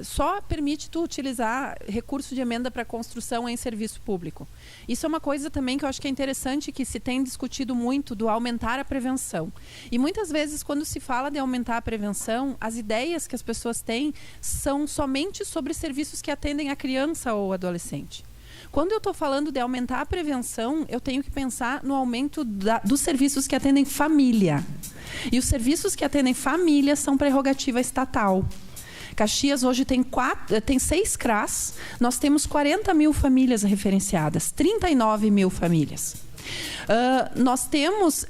só permite tu utilizar recurso de emenda para construção em serviço público. Isso é uma coisa também que eu acho que é interessante, que se tem discutido muito, do aumentar a prevenção. E muitas vezes, quando se fala de aumentar a prevenção, as ideias que as pessoas têm são somente sobre serviços que atendem a criança ou adolescente. Quando eu estou falando de aumentar a prevenção, eu tenho que pensar no aumento dos serviços que atendem família. E os serviços que atendem família são prerrogativa estatal. Caxias hoje tem 6 CRAs, nós temos 40 mil famílias referenciadas, 39 mil famílias. Nós temos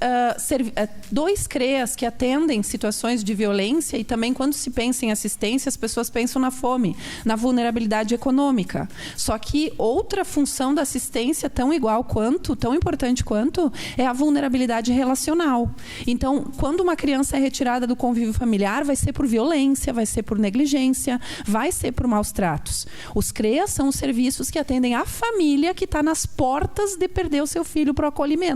2 CREAs que atendem situações de violência, e também, quando se pensa em assistência, as pessoas pensam na fome, na vulnerabilidade econômica. Só que outra função da assistência, tão importante quanto, é a vulnerabilidade relacional. Então, quando uma criança é retirada do convívio familiar, vai ser por violência, vai ser por negligência, vai ser por maus tratos. Os CREAs são os serviços que atendem a família que está nas portas de perder o seu filho para o acolhimento.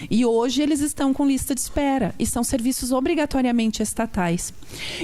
E hoje eles estão com lista de espera e são serviços obrigatoriamente estatais.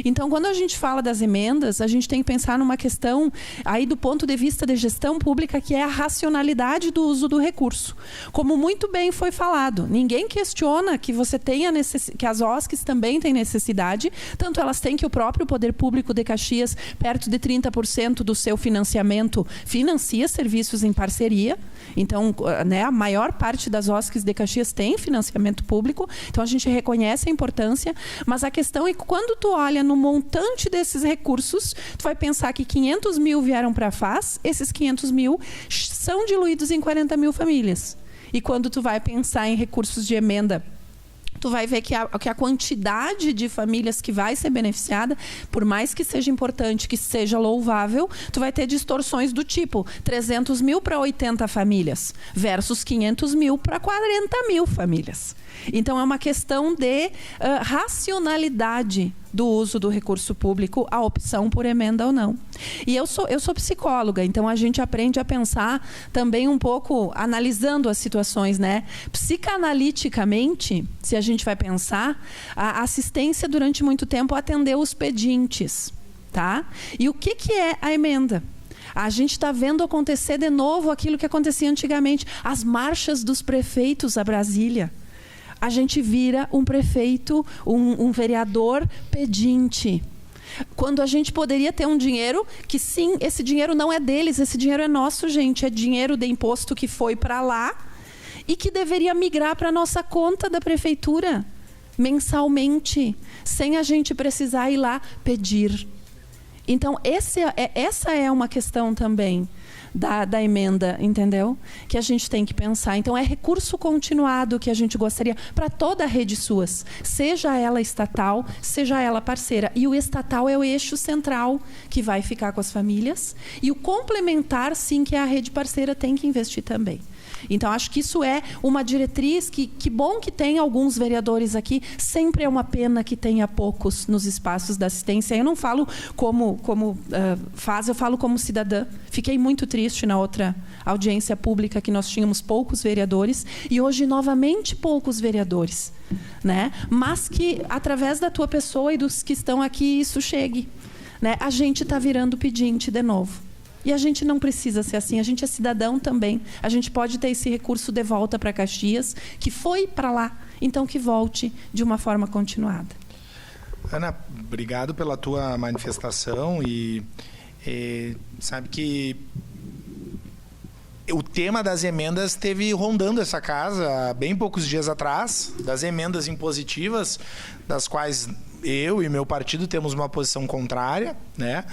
Então, quando a gente fala das emendas, a gente tem que pensar numa questão aí do ponto de vista de gestão pública, que é a racionalidade do uso do recurso. Como muito bem foi falado, ninguém questiona que você tenha que as OSCs também têm necessidade, tanto elas têm que o próprio Poder Público de Caxias, perto de 30% do seu financiamento, financia serviços em parceria. Então, né, a maior parte das OSCs de Caxias tem financiamento público, então a gente reconhece a importância, mas a questão é que, quando tu olha no montante desses recursos, tu vai pensar que 500 mil vieram para a FAS, esses 500 mil são diluídos em 40 mil famílias. E quando tu vai pensar em recursos de emenda, tu vai ver que a quantidade de famílias que vai ser beneficiada, por mais que seja importante, que seja louvável, tu vai ter distorções do tipo 300 mil para 80 famílias versus 500 mil para 40 mil famílias. Então, é uma questão de racionalidade do uso do recurso público, a opção por emenda ou não. E eu sou psicóloga, então a gente aprende a pensar também um pouco analisando as situações, né? Psicanaliticamente, se a gente vai pensar, a assistência durante muito tempo atendeu os pedintes, tá? E o que é a emenda? A gente está vendo acontecer de novo aquilo que acontecia antigamente, as marchas dos prefeitos a Brasília. A gente vira um prefeito, um vereador pedinte. Quando a gente poderia ter um dinheiro que, sim, esse dinheiro não é deles, esse dinheiro é nosso, gente. É dinheiro de imposto que foi para lá e que deveria migrar para a nossa conta da prefeitura mensalmente, sem a gente precisar ir lá pedir. Então, essa é uma questão também da emenda, entendeu? Que a gente tem que pensar. Então, é recurso continuado que a gente gostaria para toda a rede SUAS, seja ela estatal, seja ela parceira. E o estatal é o eixo central que vai ficar com as famílias. E o complementar, sim, que é a rede parceira, tem que investir também. Então, acho que isso é uma diretriz que bom que tem alguns vereadores aqui. Sempre é uma pena que tenha poucos nos espaços da assistência. Eu não falo como eu falo como cidadã. Fiquei muito triste na outra audiência pública que nós tínhamos poucos vereadores e hoje, novamente, poucos vereadores, né? Mas que, através da tua pessoa e dos que estão aqui, isso chegue, né? A gente está virando pedinte de novo. E a gente não precisa ser assim, a gente é cidadão também. A gente pode ter esse recurso de volta para Caxias, que foi para lá, então que volte de uma forma continuada. Ana, obrigado pela tua manifestação e sabe que o tema das emendas esteve rondando essa casa há bem poucos dias atrás, das emendas impositivas, das quais eu e meu partido temos uma posição contrária, né?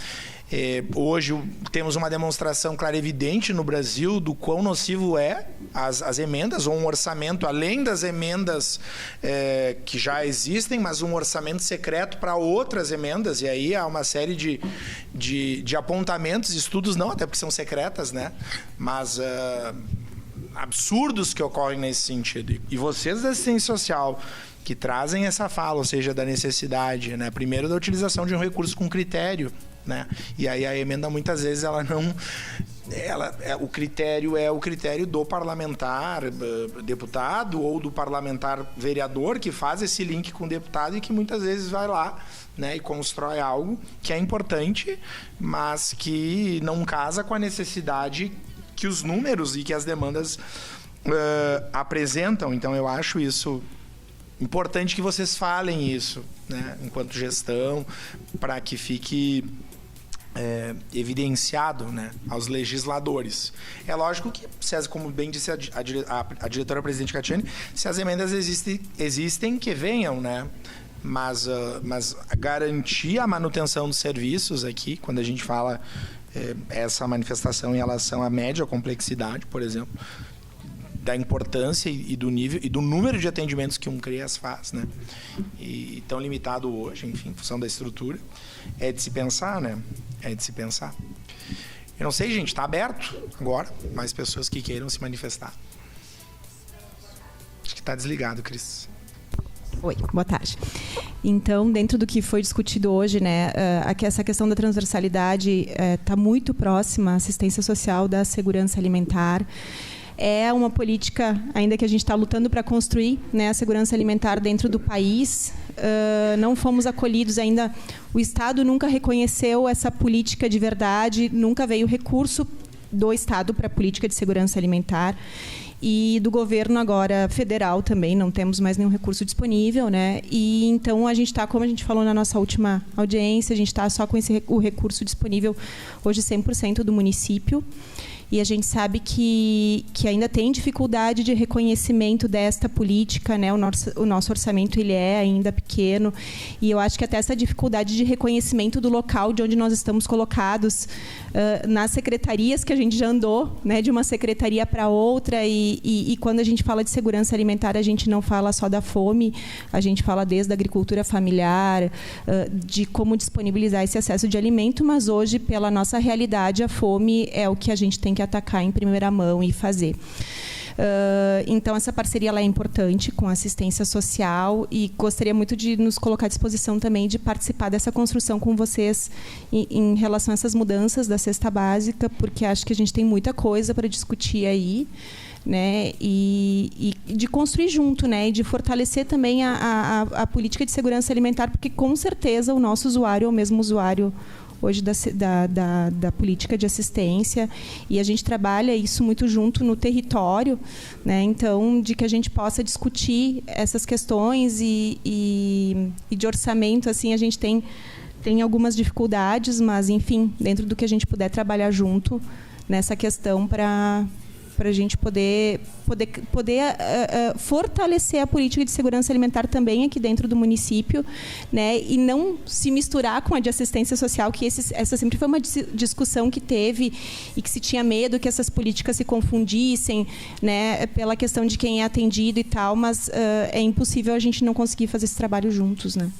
Hoje temos uma demonstração clara e evidente no Brasil do quão nocivo é as emendas, ou um orçamento além das emendas que já existem, mas um orçamento secreto para outras emendas, e aí há uma série de apontamentos, estudos não, até porque são secretas, né? Mas absurdos que ocorrem nesse sentido. E vocês da assistência social que trazem essa fala, ou seja, da necessidade, né? Primeiro da utilização de um recurso com critério, né? E aí a emenda muitas vezes o critério é o critério do parlamentar deputado ou do parlamentar vereador que faz esse link com o deputado e que muitas vezes vai lá, né, e constrói algo que é importante, mas que não casa com a necessidade que os números e que as demandas apresentam. Então eu acho isso importante que vocês falem isso, né, enquanto gestão, para que fique evidenciado, né, aos legisladores. É lógico que, como bem disse a diretora-presidente Catiane, se as emendas existem, que venham, né? Mas garantir a manutenção dos serviços aqui, quando a gente fala essa manifestação em relação à média complexidade, por exemplo, da importância e do nível e do número de atendimentos que um CREAS faz, né? E tão limitado hoje, enfim, em função da estrutura, é de se pensar, né? É de se pensar. Eu não sei, gente, está aberto agora, mais pessoas que queiram se manifestar. Acho que está desligado, Cris. Oi, boa tarde. Então, dentro do que foi discutido hoje, né, essa questão da transversalidade está muito próxima à assistência social da segurança alimentar. É uma política, ainda que a gente está lutando para construir, né, a segurança alimentar dentro do país. Não fomos acolhidos ainda. O Estado nunca reconheceu essa política de verdade, nunca veio recurso do Estado para a política de segurança alimentar. E do governo agora federal também, não temos mais nenhum recurso disponível, né? E então a gente está, como a gente falou na nossa última audiência, a gente está só com o recurso disponível hoje 100% do município. E a gente sabe que ainda tem dificuldade de reconhecimento desta política, né? O nosso orçamento ele é ainda pequeno, e eu acho que até essa dificuldade de reconhecimento do local de onde nós estamos colocados, nas secretarias que a gente já andou, né? De uma secretaria para outra, e quando a gente fala de segurança alimentar, a gente não fala só da fome, a gente fala desde a agricultura familiar, de como disponibilizar esse acesso de alimento, mas hoje, pela nossa realidade, a fome é o que a gente tem que atacar em primeira mão e fazer. Então, essa parceria ela é importante com a assistência social, e gostaria muito de nos colocar à disposição também de participar dessa construção com vocês em relação a essas mudanças da cesta básica, porque acho que a gente tem muita coisa para discutir aí, né? E de construir junto, né? E de fortalecer também a política de segurança alimentar, porque com certeza o nosso usuário é o mesmo usuário hoje da política de assistência, e a gente trabalha isso muito junto no território, né? Então, de que a gente possa discutir essas questões e de orçamento, assim, a gente tem tem algumas dificuldades, mas, enfim, dentro do que a gente puder trabalhar junto nessa questão para a gente poder fortalecer a política de segurança alimentar também aqui dentro do município, né, e não se misturar com a de assistência social, que essa sempre foi uma discussão que teve e que se tinha medo que essas políticas se confundissem, né, pela questão de quem é atendido e tal, mas é impossível a gente não conseguir fazer esse trabalho juntos, né?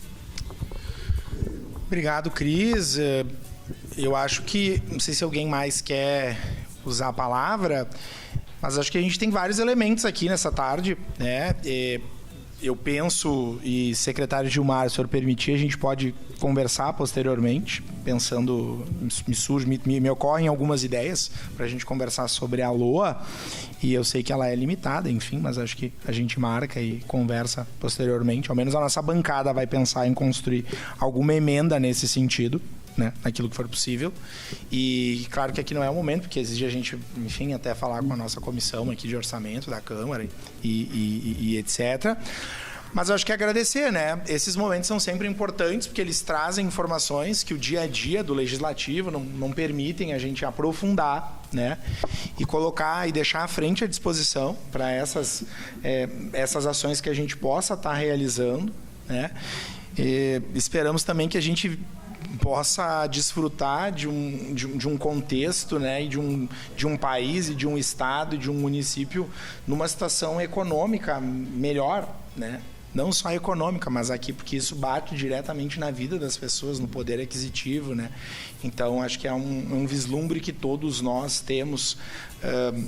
Obrigado, Cris. Eu acho que, não sei se alguém mais quer usar a palavra, mas acho que a gente tem vários elementos aqui nessa tarde, né? Eu penso, e secretário Gilmar, se o senhor permitir, a gente pode conversar posteriormente, pensando, me ocorrem algumas ideias para a gente conversar sobre a LOA, e eu sei que ela é limitada, enfim, mas acho que a gente marca e conversa posteriormente. Ao menos a nossa bancada vai pensar em construir alguma emenda nesse sentido, né, naquilo que for possível. E claro que aqui não é o momento, porque exige a gente, enfim, até falar com a nossa comissão aqui de orçamento da Câmara e etc. Mas eu acho que agradecer, né? Esses momentos são sempre importantes, porque eles trazem informações que o dia a dia do Legislativo não permitem a gente aprofundar, né? E colocar e deixar à frente à disposição para essas ações que a gente possa estar realizando, né? E esperamos também que a gente possa desfrutar de um contexto, né, e de um país e de um estado e de um município numa situação econômica melhor, né? Não só econômica, mas aqui porque isso bate diretamente na vida das pessoas, no poder aquisitivo, né? Então acho que é um vislumbre que todos nós temos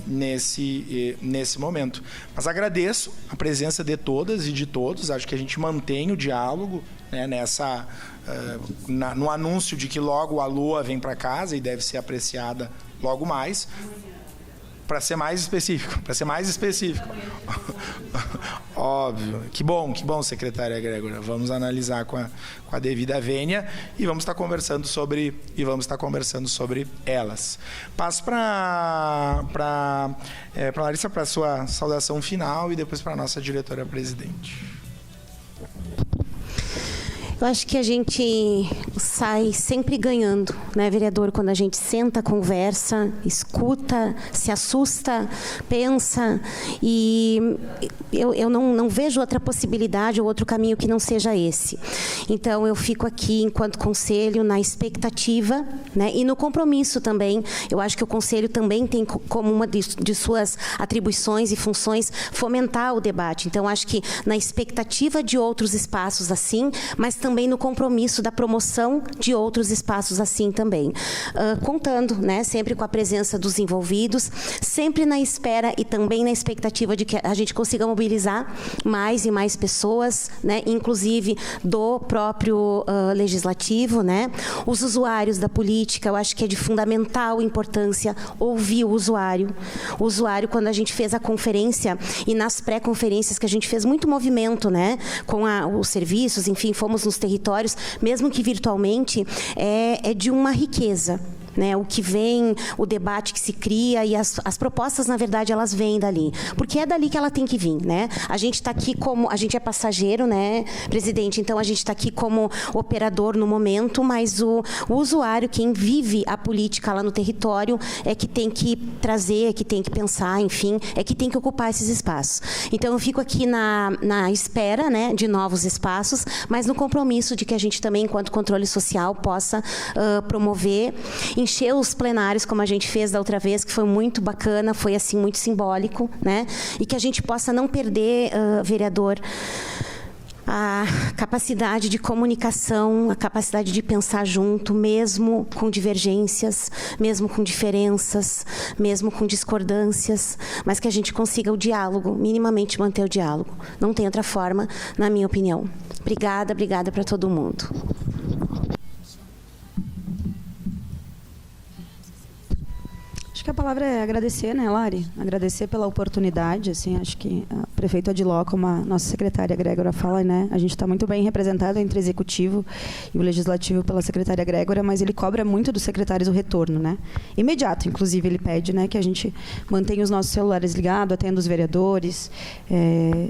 nesse momento. Mas agradeço a presença de todas e de todos. Acho que a gente mantém o diálogo, né, no anúncio de que logo a LOA vem para casa e deve ser apreciada logo mais. Para ser mais específico. Óbvio. Que bom, secretária Grégora. Vamos analisar com a devida vênia e vamos estar conversando sobre elas. Passo para Larissa, para a sua saudação final, e depois para a nossa diretora-presidente. Eu acho que a gente sai sempre ganhando, né, vereador? Quando a gente senta, conversa, escuta, se assusta, pensa, e eu não vejo outra possibilidade ou outro caminho que não seja esse. Então, eu fico aqui, enquanto conselho, na expectativa, né, e no compromisso também. Eu acho que o conselho também tem como uma de suas atribuições e funções fomentar o debate. Então, acho que na expectativa de outros espaços assim, mas também no compromisso da promoção de outros espaços assim também. Contando, né, sempre com a presença dos envolvidos, sempre na espera e também na expectativa de que a gente consiga mobilizar mais e mais pessoas, né, inclusive do próprio legislativo, né? Os usuários da política, eu acho que é de fundamental importância ouvir o usuário. O usuário, quando a gente fez a conferência e nas pré-conferências que a gente fez muito movimento, né, com os serviços, enfim, fomos nos territórios, mesmo que virtualmente, é de uma riqueza. Né, o que vem, o debate que se cria e as propostas, na verdade, elas vêm dali. Porque é dali que ela tem que vir, né? A gente está aqui a gente é passageiro, né, presidente? Então, a gente está aqui como operador no momento, mas o usuário, quem vive a política lá no território, é que tem que trazer, é que tem que pensar, enfim, é que tem que ocupar esses espaços. Então, eu fico aqui na espera, né, de novos espaços, mas no compromisso de que a gente também, enquanto controle social, possa promover, encher os plenários, como a gente fez da outra vez, que foi muito bacana, foi assim muito simbólico, né? E que a gente possa não perder, vereador, a capacidade de comunicação, a capacidade de pensar junto, mesmo com divergências, mesmo com diferenças, mesmo com discordâncias, mas que a gente consiga o diálogo, minimamente manter o diálogo. Não tem outra forma, na minha opinião. Obrigada para todo mundo. Acho que a palavra é agradecer, né, Lari? Agradecer pela oportunidade, assim, acho que prefeito Adiló, como a nossa secretária Grégora fala, né? A gente está muito bem representado entre o executivo e o legislativo pela secretária Grégora, mas ele cobra muito dos secretários o retorno, né? Imediato, inclusive, ele pede, né, que a gente mantenha os nossos celulares ligados, atenda os vereadores.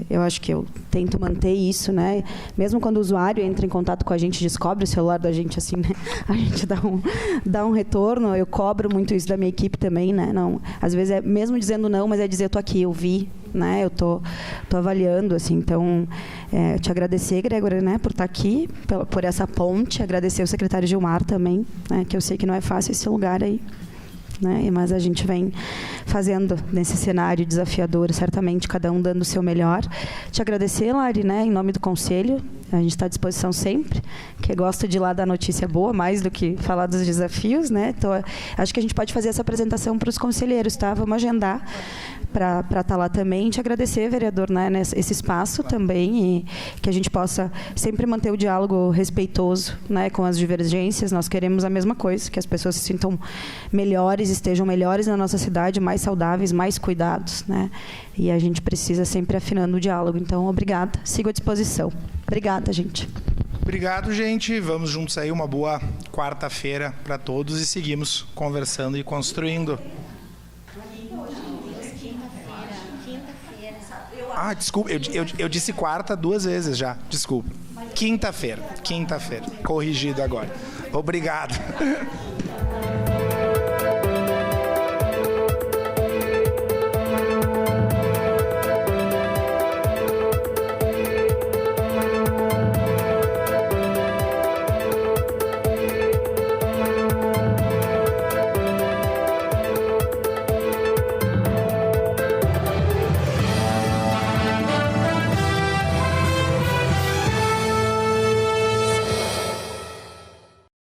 Eu acho que eu tento manter isso, né? Mesmo quando o usuário entra em contato com a gente, descobre o celular da gente, assim, né? A gente dá um retorno. Eu cobro muito isso da minha equipe também, né? Não, às vezes é mesmo dizendo não, mas é dizer, eu tô aqui, eu vi, né? Eu tô avaliando, assim. Então, te agradecer, Grégora, né, por estar aqui, por essa ponte. Agradecer ao secretário Gilmar também, né, que eu sei que não é fácil esse lugar aí, né, mas a gente vem fazendo nesse cenário desafiador, certamente cada um dando o seu melhor. Te agradecer, Lari, né, em nome do Conselho. A gente está à disposição sempre, que gosta de ir lá dar notícia boa, mais do que falar dos desafios, né? Então, acho que a gente pode fazer essa apresentação para os conselheiros, tá? Vamos agendar para estar lá também. Te agradecer, vereador, né, esse espaço também, e que a gente possa sempre manter o diálogo respeitoso, né, com as divergências. Nós queremos a mesma coisa, que as pessoas se sintam melhores, estejam melhores na nossa cidade, mais saudáveis, mais cuidados, né? E a gente precisa sempre afinando o diálogo. Então, obrigada. Sigo à disposição. Obrigada, gente. Obrigado, gente. Vamos juntos aí. Uma boa quarta-feira para todos e seguimos conversando e construindo. Ah, desculpa, eu disse quarta 2 vezes já, desculpa. Quinta-feira, corrigido agora. Obrigado.